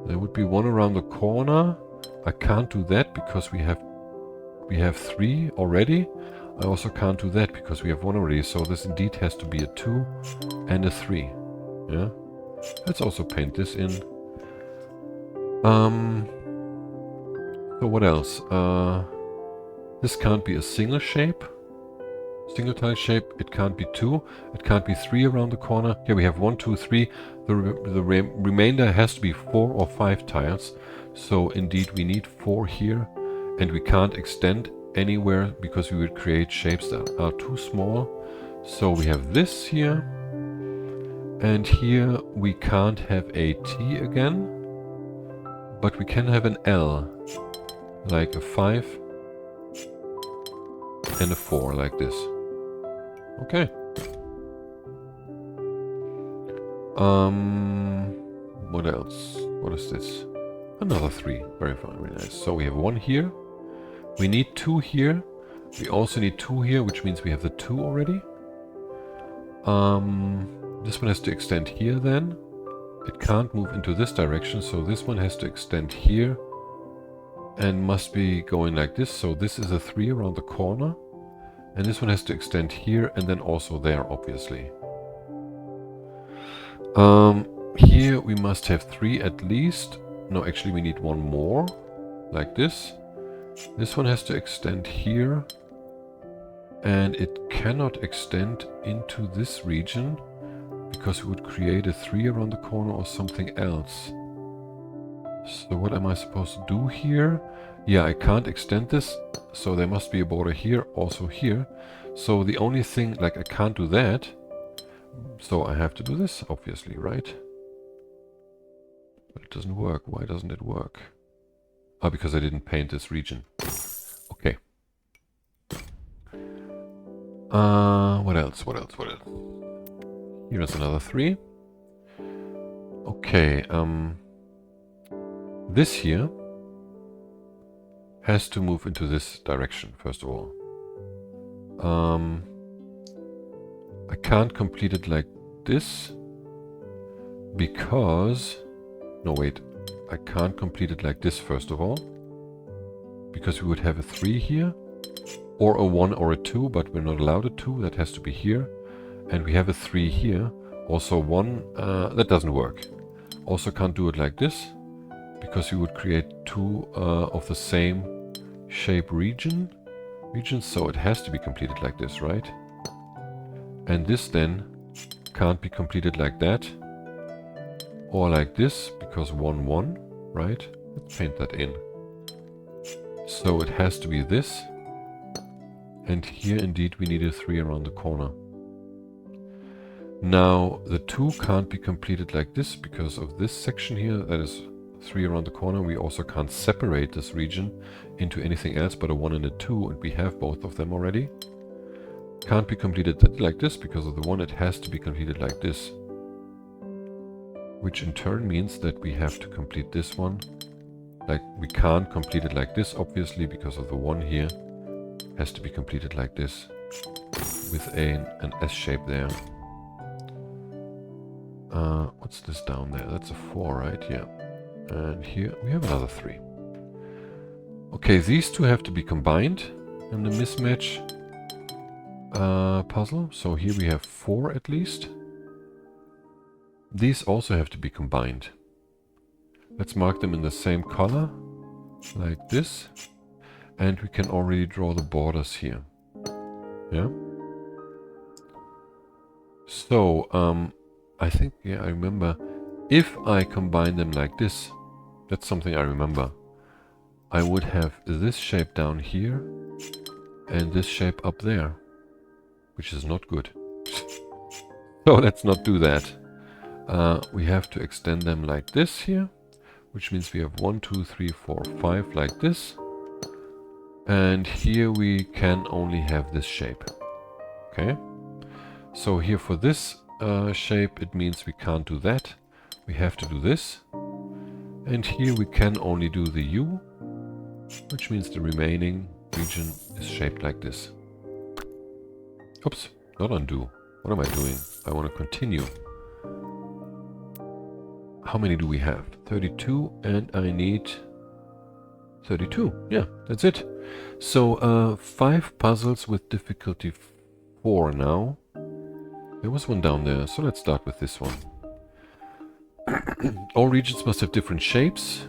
There would be 1 around the corner. I can't do that because we have 3 already. I also can't do that because we have 1 already. So this indeed has to be a 2 and a 3. Yeah. Let's also paint this in. So what else? This can't be a single shape. Single tile shape, it can't be 2, it can't be 3 around the corner. Here we have 1, 2, 3. The remainder has to be 4 or 5 tiles. So indeed we need 4 here, and we can't extend anywhere because we would create shapes that are too small. So we have this here, and here we can't have a T again, but we can have an L, like a 5 and a 4, like this. Okay. What else? What is this? Another 3. Very fine, very nice. So we have 1 here. We need 2 here. We also need 2 here, which means we have the 2 already. This one has to extend here then. It can't move into this direction, so this one has to extend here and must be going like this. So this is a 3 around the corner. And this one has to extend here and then also there, obviously. Here we must have 3 at least. No, actually we need 1 more, like this. This one has to extend here. And it cannot extend into this region because it would create a 3 around the corner or something else. So what am I supposed to do here? Yeah, I can't extend this. So there must be a border here, also here. So the only thing, like I can't do that. So I have to do this, obviously, right? But it doesn't work. Why doesn't it work? Oh, because I didn't paint this region. Okay. What else? Here is another 3. Okay, this here has to move into this direction, first of all. I can't complete it like this because... No, wait. I can't complete it like this, first of all. Because we would have a 3 here. Or a 1 or a 2, but we're not allowed a 2. That has to be here. And we have a 3 here. Also 1. That doesn't work. Also can't do it like this. Because we would create 2 of the same shape regions. So it has to be completed like this, right? And this then can't be completed like that. Or like this, because 1, 1, right? Let's paint that in. So it has to be this. And here indeed we need a 3 around the corner. Now the 2 can't be completed like this because of this section here. That is 3 around the corner. We also can't separate this region into anything else but a 1 and a 2. And we have both of them already. Can't be completed like this because of the 1. It has to be completed like this. Which in turn means that we have to complete this one. Like, we can't complete it like this, obviously, because of the 1 here. Has to be completed like this. With an S shape there. What's this down there? That's a 4, right? Yeah. And here we have another 3. Okay, these two have to be combined in the mismatch puzzle. So here we have 4 at least. These also have to be combined. Let's mark them in the same color, like this. And we can already draw the borders here. Yeah? So, I think, yeah, I remember, if I combine them like this, that's something I remember, I would have this shape down here, and this shape up there, which is not good. So let's not do that. We have to extend them like this here, which means we have 1, 2, 3, 4, 5 like this. And here we can only have this shape. Okay? So here for this shape, it means we can't do that. We have to do this. And here we can only do the U, which means the remaining region is shaped like this. Oops, not undo. What am I doing? I want to continue. How many do we have? 32, and I need 32. Yeah, that's it. So 5 puzzles with difficulty 4 now. There was one down there, so let's start with this one. All regions must have different shapes.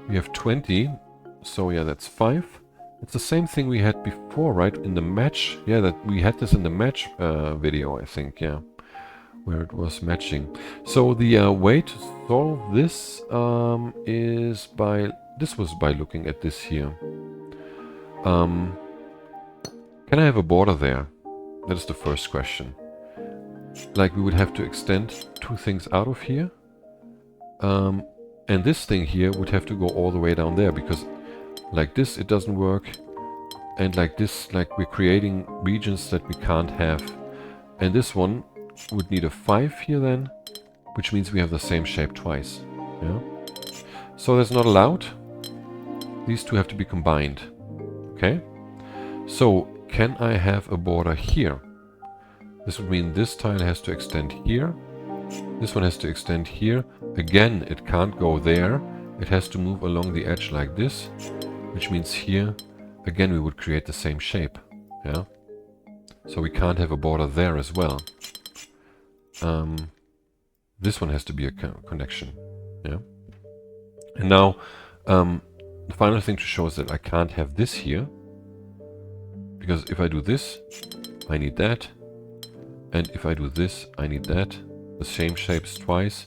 We have 20, so yeah, that's 5. It's the same thing we had before, right? In the match. Yeah, that we had this in the match video, I think, yeah. Where it was matching. So the way to solve this is by... This was by looking at this here. Can I have a border there? That is the first question. Like, we would have to extend 2 things out of here. And this thing here would have to go all the way down there, because like this it doesn't work. And like this, like, we're creating regions that we can't have. And this one would need a 5 here then, which means we have the same shape twice. Yeah. So that's not allowed. These two have to be combined. Okay. So can I have a border here? This would mean this tile has to extend here. This one has to extend here. Again, it can't go there. It has to move along the edge like this, which means here, again, we would create the same shape. Yeah. So we can't have a border there as well. This one has to be a connection. Yeah. And now, the final thing to show is that I can't have this here. Because if I do this, I need that. And if I do this, I need that. The same shapes twice.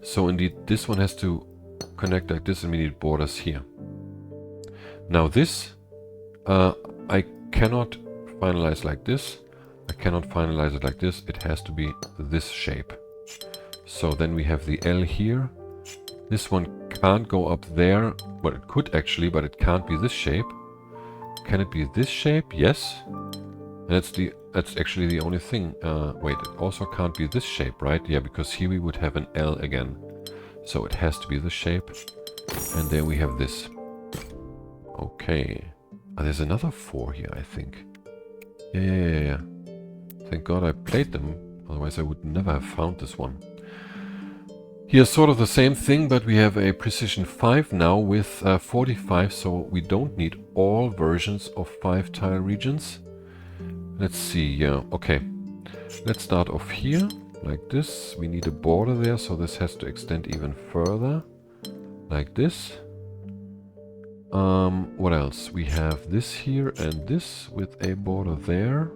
So indeed, this one has to connect like this, and we need borders here. Now this, I cannot finalize like this. I cannot finalize it like this. It has to be this shape. So then we have the L here. This one can't go up there. Well, it could actually, but it can't be this shape. Can it be this shape? Yes. And that's actually the only thing. Wait, it also can't be this shape, right? Yeah, because here we would have an L again. So it has to be this shape. And there we have this. Okay. There's another 4 here, I think. Yeah. Thank God I played them, otherwise I would never have found this one. Here's sort of the same thing, but we have a precision 5 now with 45, so we don't need all versions of 5 tile regions. Let's see, yeah, okay. Let's start off here, like this. We need a border there, so this has to extend even further, like this. What else? We have this here and this with a border there.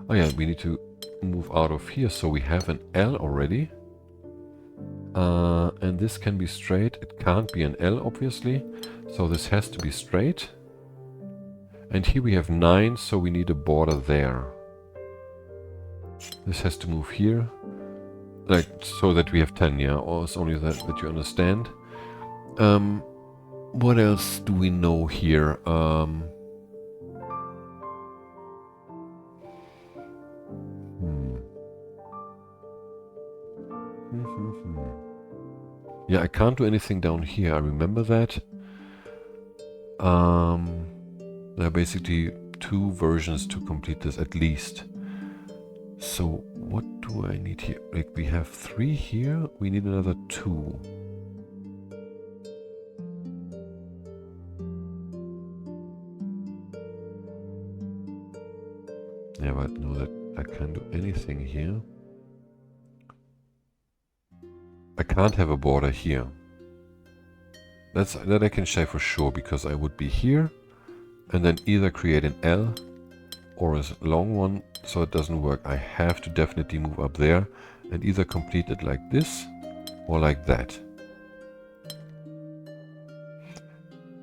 Oh yeah, we need to move out of here, so we have an L already. And this can be straight. It can't be an L, obviously. So this has to be straight. And here we have 9, so we need a border there. This has to move here. Like, so that we have 10, yeah? Or it's only that you understand. What else do we know here? Yeah, I can't do anything down here, I remember that. There are basically 2 versions to complete this at least. So what do I need here? Like, we have 3 here, we need another 2. Yeah, but no, that I can't do anything here. I can't have a border here. That I can say for sure, because I would be here and then either create an L or a long one, so it doesn't work. I have to definitely move up there and either complete it like this or like that.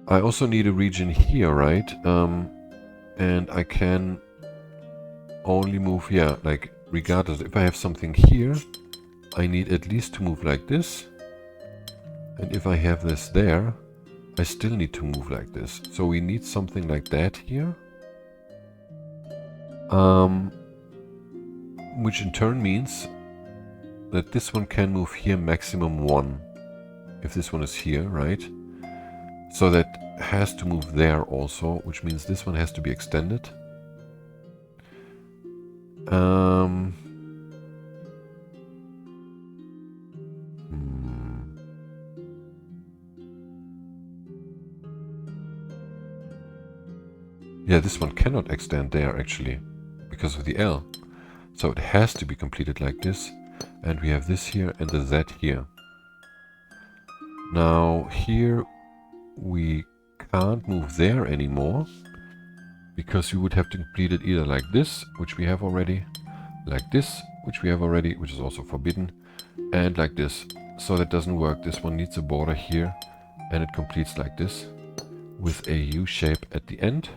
I also need a region here, right? And I can only move, yeah, like regardless. If I have something here, I need at least to move like this. And if I have this there, I still need to move like this. So we need something like that here. Which in turn means that this one can move here maximum 1. If this one is here, right? So that has to move there also, which means this one has to be extended. Yeah, this one cannot extend there actually, because of the L. So it has to be completed like this. And we have this here and the Z here. Now here we can't move there anymore, because we would have to complete it either like this, which we have already, like this, which we have already, which is also forbidden, and like this. So that doesn't work. This one needs a border here, and it completes like this, with a U shape at the end.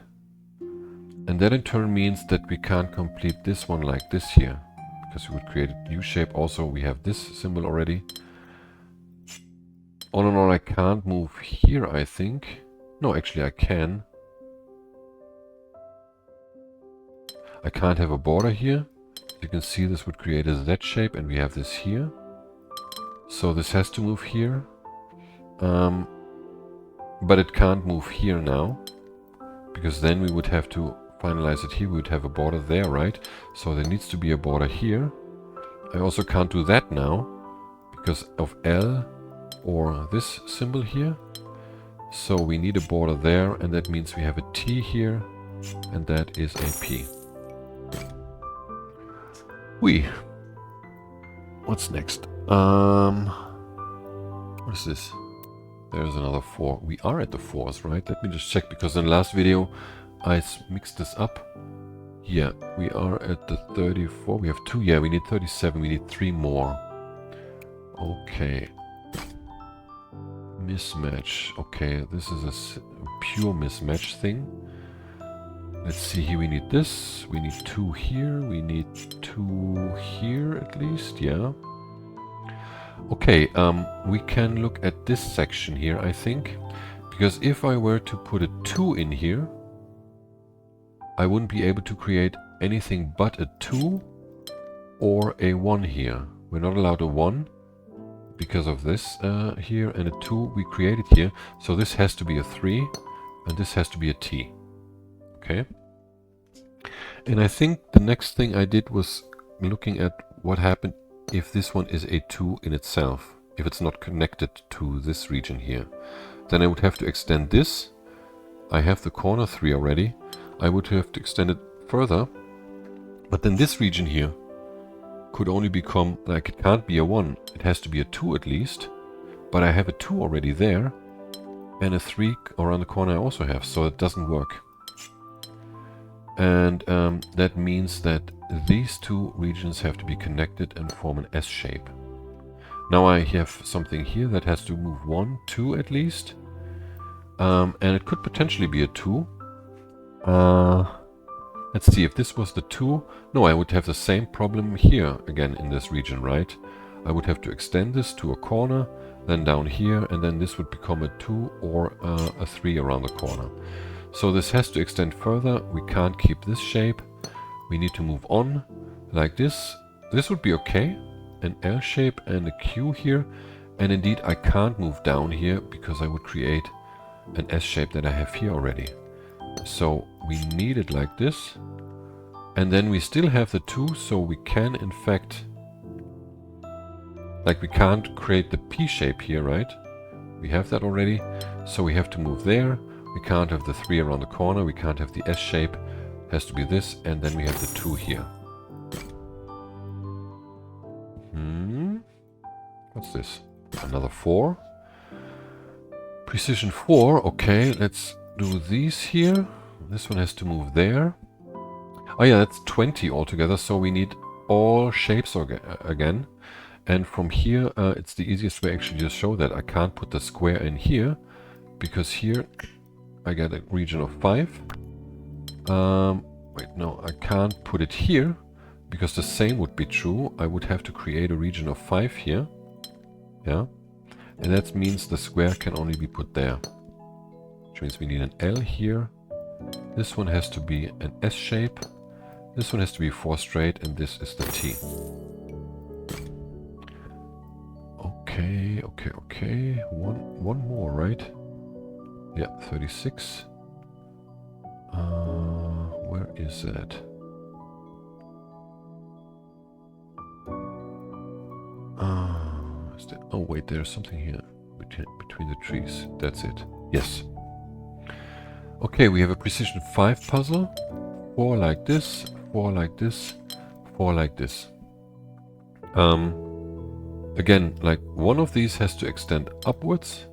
And that in turn means that we can't complete this one like this here, because we would create a U shape. Also, we have this symbol already. All in all, I can't move here, I think. No, actually I can. I can't have a border here. You can see this would create a Z shape, and we have this here. So this has to move here. But it can't move here now, because then we would have to finalize it here. We would have a border there, right? So there needs to be a border here. I also can't do that now because of L or this symbol here. So we need a border there, and that means we have a T here, and that is a P. What's next? What is this? There's another 4. We are at the 4s, right? Let me just check, because in the last video I mixed this up. Yeah, we are at the 34. We have 2. Yeah, we need 37. We need 3 more. Okay. Mismatch. Okay, this is a pure mismatch thing. Let's see here. We need this. We need 2 here. We need 2 here at least. Yeah. Okay, we can look at this section here, I think. Because if I were to put a 2 in here, I wouldn't be able to create anything but a 2 or a 1 here. We're not allowed a 1 because of this here, and a 2 we created here. So this has to be a 3, and this has to be a T. Okay? And I think the next thing I did was looking at what happened if this one is a 2 in itself, if it's not connected to this region here. Then I would have to extend this. I have the corner 3 already. I would have to extend it further. But then this region here could only become, like, it can't be a 1. It has to be a 2 at least. But I have a 2 already there. And a 3 around the corner I also have, so it doesn't work. And that means that these two regions have to be connected and form an S shape. Now I have something here that has to move 1, 2 at least. And it could potentially be a 2. Let's see, if this was the 2... No, I would have the same problem here again in this region, right? I would have to extend this to a corner, then down here, and then this would become a 2 or a 3 around the corner. So this has to extend further. We can't keep this shape. We need to move on like this. This would be okay. An L shape and a Q here. And indeed, I can't move down here because I would create an S shape that I have here already. So we need it like this. And then we still have the 2, so we can in fact... Like, we can't create the P shape here, right? We have that already. So we have to move there. We can't have the 3 around the corner. We can't have the S shape. It has to be this. And then we have the 2 here. What's this? Another 4. Precision 4. Okay, let's do these here. This one has to move there. Oh yeah, that's 20 altogether. So we need all shapes again. And from here, it's the easiest way actually to show that. I can't put the square in here, because here I get a region of 5. Wait, no, I can't put it here, because the same would be true. I would have to create a region of 5 here. Yeah. And that means the square can only be put there. Which means we need an L here. This one has to be an S shape. This one has to be 4 straight, and this is the T. Okay. One more, right? Yeah, 36. Where is that? Oh wait, there's something here between the trees. That's it. Yes. Okay, we have a precision 5 puzzle. 4 like this, 4 like this, 4 like this. Again, like, one of these has to extend upwards,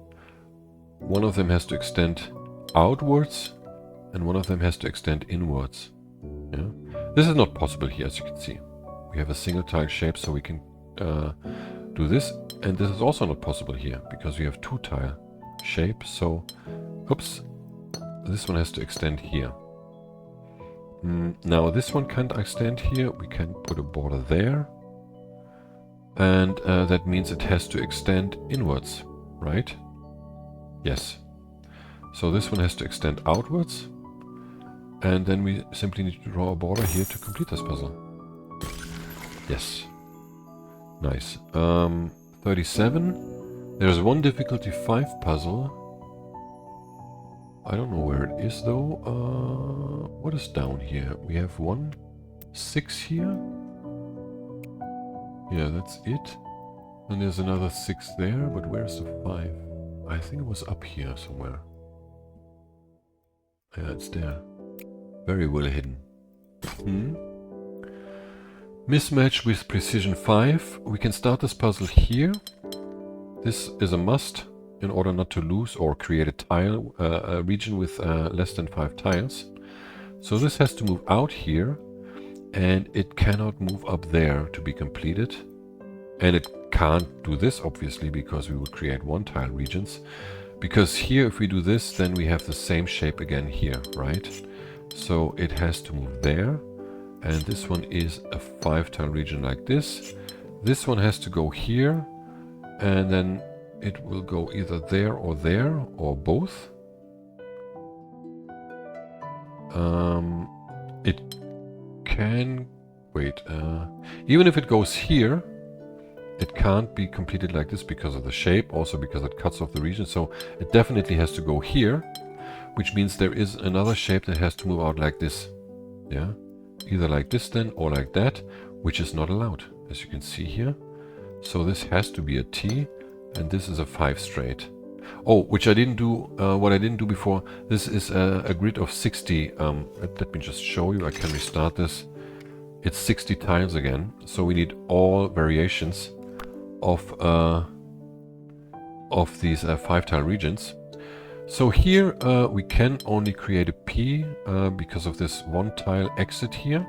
one of them has to extend outwards, and one of them has to extend inwards. Yeah? This is not possible here, as you can see. We have a single tile shape, so we can do this, and this is also not possible here, because we have 2 tile shape, so, oops, this one has to extend here. Now this one can't extend here, we can put a border there. And that means it has to extend inwards, right? Yes. So this one has to extend outwards. And then we simply need to draw a border here to complete this puzzle. Yes. Nice. 37. There's one difficulty 5 puzzle. I don't know where it is though. What is down here? We have 1, 6 here. Yeah, that's it. And there's another 6 there, but where's the 5? I think it was up here somewhere. Yeah, it's there. Very well hidden. Mismatch with precision 5. We can start this puzzle here. This is a must in order not to lose or create a tile, a region with less than 5 tiles. So this has to move out here. And it cannot move up there to be completed. And it can't do this, obviously, because we would create 1 tile regions. Because here, if we do this, then we have the same shape again here, right? So it has to move there. And this one is a 5 tile region like this. This one has to go here. And then it will go either there, or both. It can wait. Even if it goes here, it can't be completed like this because of the shape, also because it cuts off the region. So it definitely has to go here, which means there is another shape that has to move out like this. Yeah, either like this then or like that, which is not allowed, as you can see here. So this has to be a T, and this is a 5 straight. Oh, which I didn't do, what I didn't do before. This is a grid of 60. Let me just show you. I can restart this. It's 60 tiles again. So we need all variations of these 5 tile regions. So here we can only create a P because of this 1 tile exit here.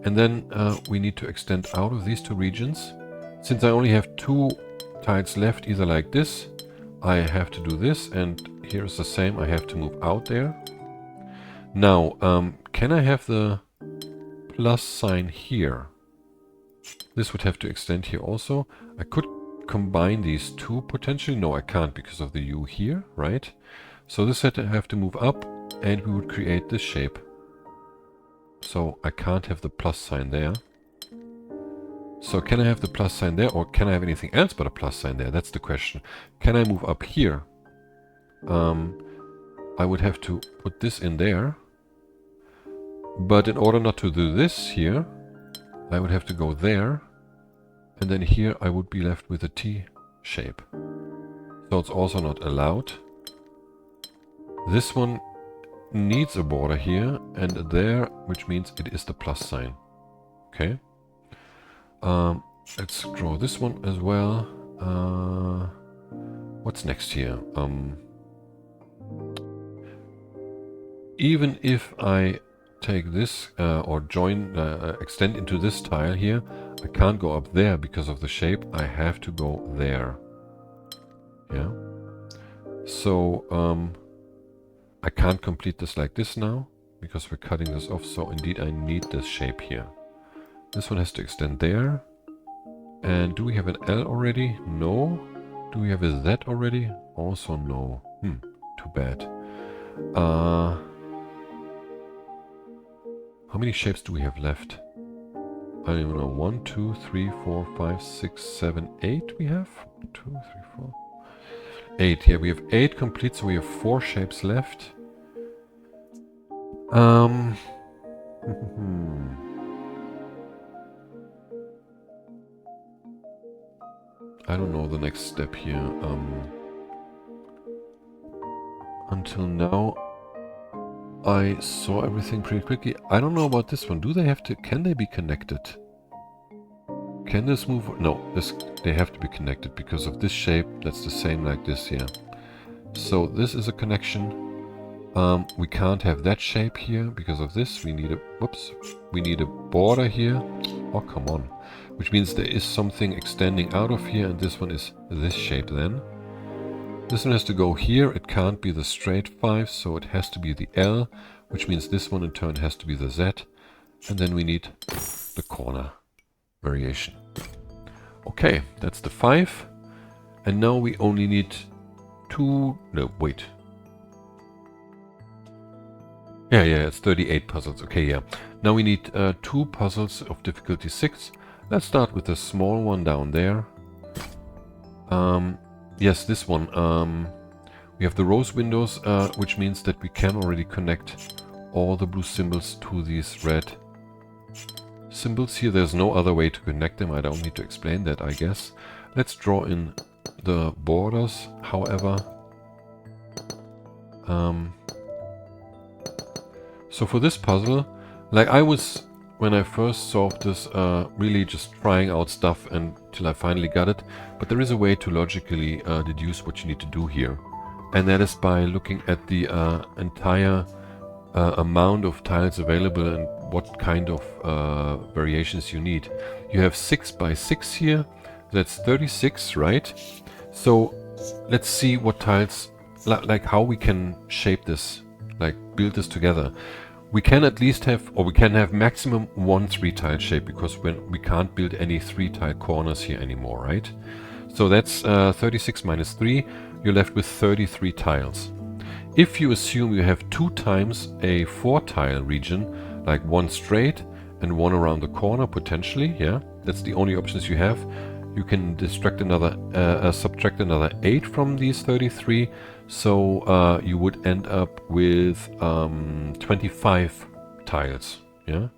And then we need to extend out of these 2 regions. Since I only have 2 tiles left, either like this, I have to do this, and here is the same, I have to move out there. Now, can I have the plus sign here? This would have to extend here also. I could combine these 2 potentially. No, I can't because of the U here, right? So this had to have to move up, and we would create this shape. So I can't have the plus sign there. So can I have the plus sign there, or can I have anything else but a plus sign there? That's the question. Can I move up here? I would have to put this in there. But in order not to do this here, I would have to go there. And then here I would be left with a T shape. So it's also not allowed. This one needs a border here and there, which means it is the plus sign. Okay. Let's draw this one as well. What's next here? Even if I take this or join, extend into this tile here, I can't go up there because of the shape. I have to go there. Yeah. So I can't complete this like this now because we're cutting this off. So indeed I need this shape here. This one has to extend there. And do we have an L already? No. Do we have a Z already? Also no. Too bad. How many shapes do we have left? I don't even know. 1, 2, 3, 4, 5, 6, 7, 8 we have? 2, 3, 4. 8. Yeah, we have 8 complete, so we have 4 shapes left. I don't know the next step here. Until now, I saw everything pretty quickly. I don't know about this one. Do they have to? Can they be connected? Can this move? No, they have to be connected because of this shape. That's the same like this here. So this is a connection. We can't have that shape here because of this. We need a we need a border here. Oh, come on. Which means there is something extending out of here, and this one is this shape then. This one has to go here. It can't be the straight 5, so it has to be the L, which means this one in turn has to be the Z. And then we need the corner variation. Okay, that's the 5. And now we only need 2... No, wait. Yeah, it's 38 puzzles. Okay, yeah. Now we need 2 puzzles of difficulty 6. Let's start with the small one down there. Yes, this one. We have the rose windows, which means that we can already connect all the blue symbols to these red symbols here. There's no other way to connect them. I don't need to explain that, I guess. Let's draw in the borders, however. So for this puzzle, like I was, when I first solved this, really just trying out stuff until I finally got it. But there is a way to logically deduce what you need to do here. And that is by looking at the entire amount of tiles available and what kind of variations you need. You have 6 by 6 here. That's 36, right? So let's see what tiles, like how we can shape this, like build this together. We can at least have, or we can have maximum 1 3-tile shape, because we can't build any 3-tile corners here anymore, right? So that's 36 minus 3, you're left with 33 tiles. If you assume you have 2 times a 4-tile region, like 1 straight and 1 around the corner potentially, yeah, that's the only options you have. You can subtract another 8 from these 33, so you would end up with 25 tiles. yeah?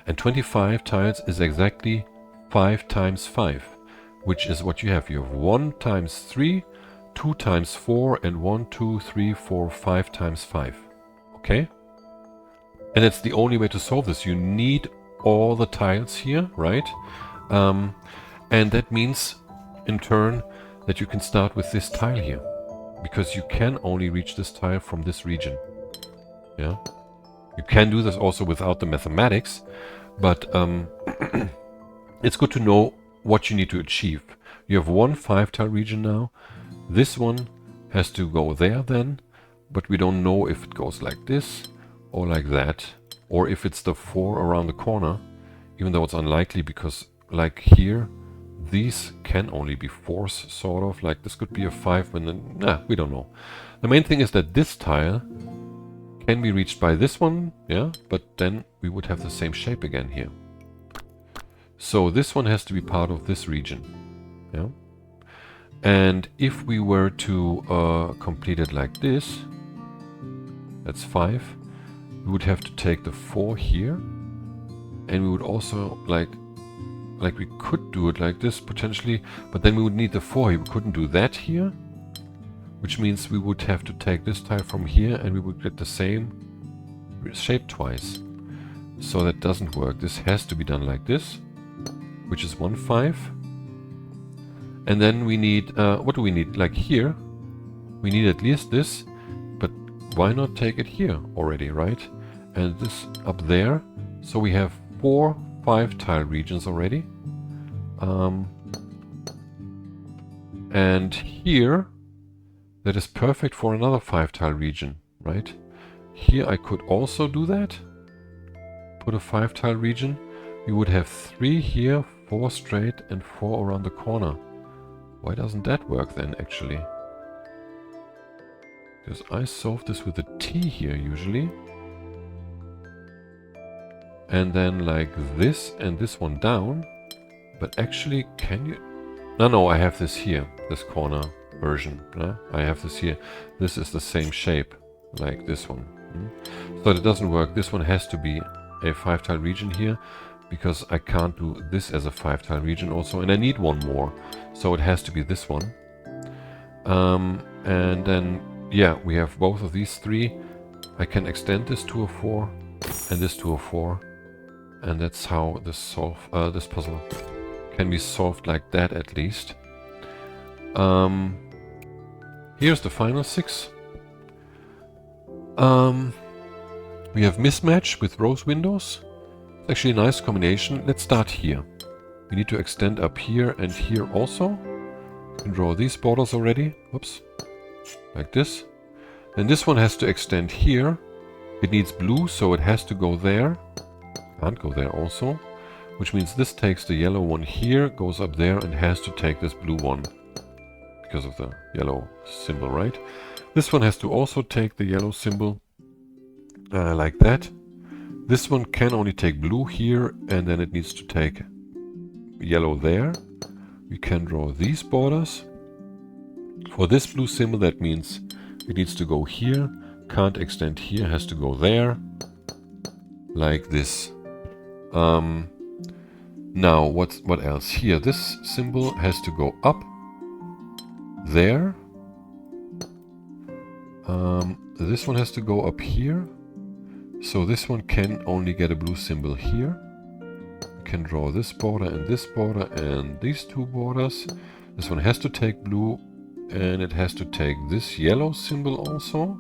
And 25 tiles is exactly 5 times 5, which is what you have. You have 1 times 3, 2 times 4, and 1, 2, 3, 4, 5 times 5. Okay? And that's the only way to solve this. You need all the tiles here, right? And that means, in turn, that you can start with this tile here. Because you can only reach this tile from this region. Yeah? You can do this also without the mathematics, but it's good to know what you need to achieve. You have one 5-tile region now. This one has to go there then, but we don't know if it goes like this or like that, or if it's the 4 around the corner, even though it's unlikely because like here, these can only be 4s, sort of. Like this could be a 5 and then, we don't know. The main thing is that this tile can be reached by this one, yeah, but then we would have the same shape again here. So this one has to be part of this region, yeah. And if we were to complete it like this, that's 5, we would have to take the 4 here, and we would also like we could do it like this potentially, but then we would need the 4 here. We couldn't do that here, which means we would have to take this tile from here and we would get the same shape twice. So that doesn't work. This has to be done like this, which is 1, 5. And then we need, what do we need? Like here, we need at least this, but why not take it here already, right? And this up there. So we have 4 5-tile regions already. And here, that is perfect for another 5-tile region, right? Here I could also do that. Put a 5-tile region. We would have 3 here, 4 straight, and 4 around the corner. Why doesn't that work then, actually? Because I solve this with a T here, usually. And then like this and this one down. But actually, can you... No, I have this here, this corner version. No? I have this here. This is the same shape, like this one. So it doesn't work. This one has to be a 5-tile region here, because I can't do this as a 5-tile region also, and I need one more. So it has to be this one. And then, yeah, we have both of these 3. I can extend this to a 4 and this to a 4. And that's how this puzzle can be solved like that, at least. Here's the final 6. We have Mismatch with rose windows. It's actually a nice combination. Let's start here. We need to extend up here and here also. You can draw these borders already. Whoops. Like this. Then this one has to extend here. It needs blue, so it has to go there. Can't go there also. Which means this takes the yellow one here, goes up there, and has to take this blue one. Because of the yellow symbol, right? This one has to also take the yellow symbol. Like that. This one can only take blue here, and then it needs to take yellow there. We can draw these borders. For this blue symbol, that means it needs to go here, can't extend here, has to go there. Like this. Now, what else? Here, this symbol has to go up. There. This one has to go up here. So this one can only get a blue symbol here. We can draw this border and these 2 borders. This one has to take blue, and it has to take this yellow symbol also.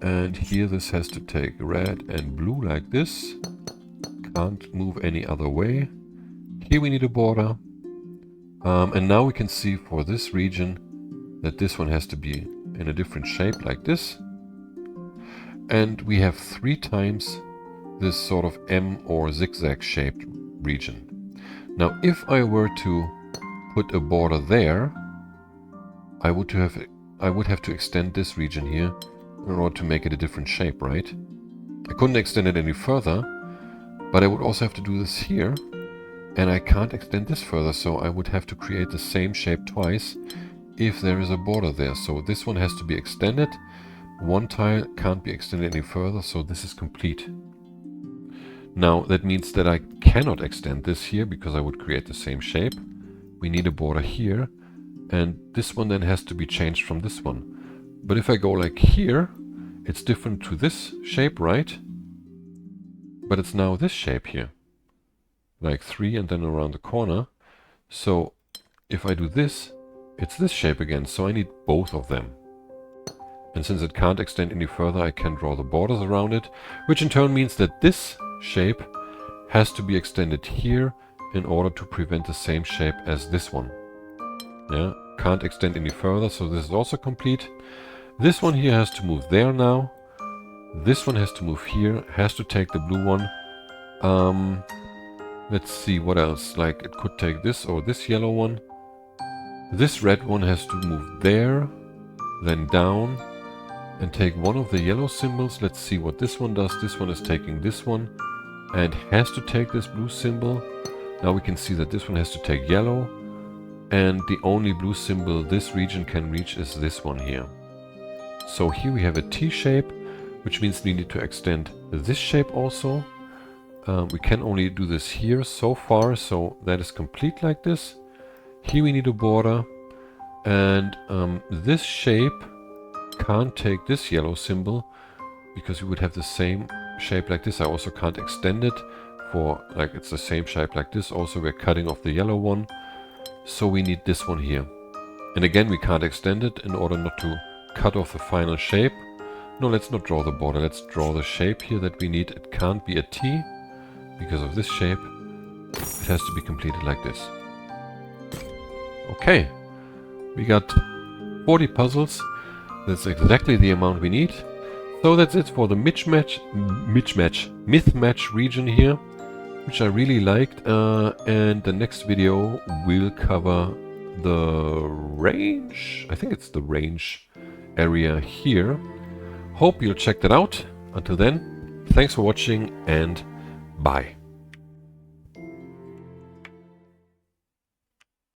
And here this has to take red and blue like this. Can't move any other way. Here we need a border. And now we can see for this region that this one has to be in a different shape like this. And we have 3 times this sort of M or zigzag shaped region. Now if I were to put a border there, I would have to extend this region here in order to make it a different shape, right? I couldn't extend it any further, but I would also have to do this here, and I can't extend this further, so I would have to create the same shape twice if there is a border there. So this one has to be extended, one tile can't be extended any further, so this is complete. Now that means that I cannot extend this here because I would create the same shape. We need a border here, and this one then has to be changed from this one. But if I go like here, it's different to this shape, right? But it's now this shape here. Like 3 and then around the corner. So if I do this, it's this shape again, so I need both of them. And since it can't extend any further, I can draw the borders around it, which in turn means that this shape has to be extended here in order to prevent the same shape as this one. Yeah, can't extend any further, so this is also complete. This one here has to move there now. This one has to move here, has to take the blue one. Let's see what else. Like it could take this or this yellow one. This red one has to move there, then down, and take one of the yellow symbols. Let's see what this one does. This one is taking this one and has to take this blue symbol. Now we can see that this one has to take yellow, and the only blue symbol this region can reach is this one here. So here we have a T shape, which means we need to extend this shape also. We can only do this here so far, so that is complete like this. Here we need a border, and this shape can't take this yellow symbol because we would have the same shape like this. I also can't extend it for, like, it's the same shape like this. Also, we're cutting off the yellow one, so we need this one here. And again, we can't extend it in order not to cut off the final shape. No, let's not draw the border. Let's draw the shape here that we need. It can't be a T because of this shape. It has to be completed like this. Okay, we got 40 puzzles. That's exactly the amount we need. So that's it for the Mismatch region here, which I really liked. And the next video will cover the range. I think it's the range area here. Hope you'll check that out. Until then, thanks for watching and bye.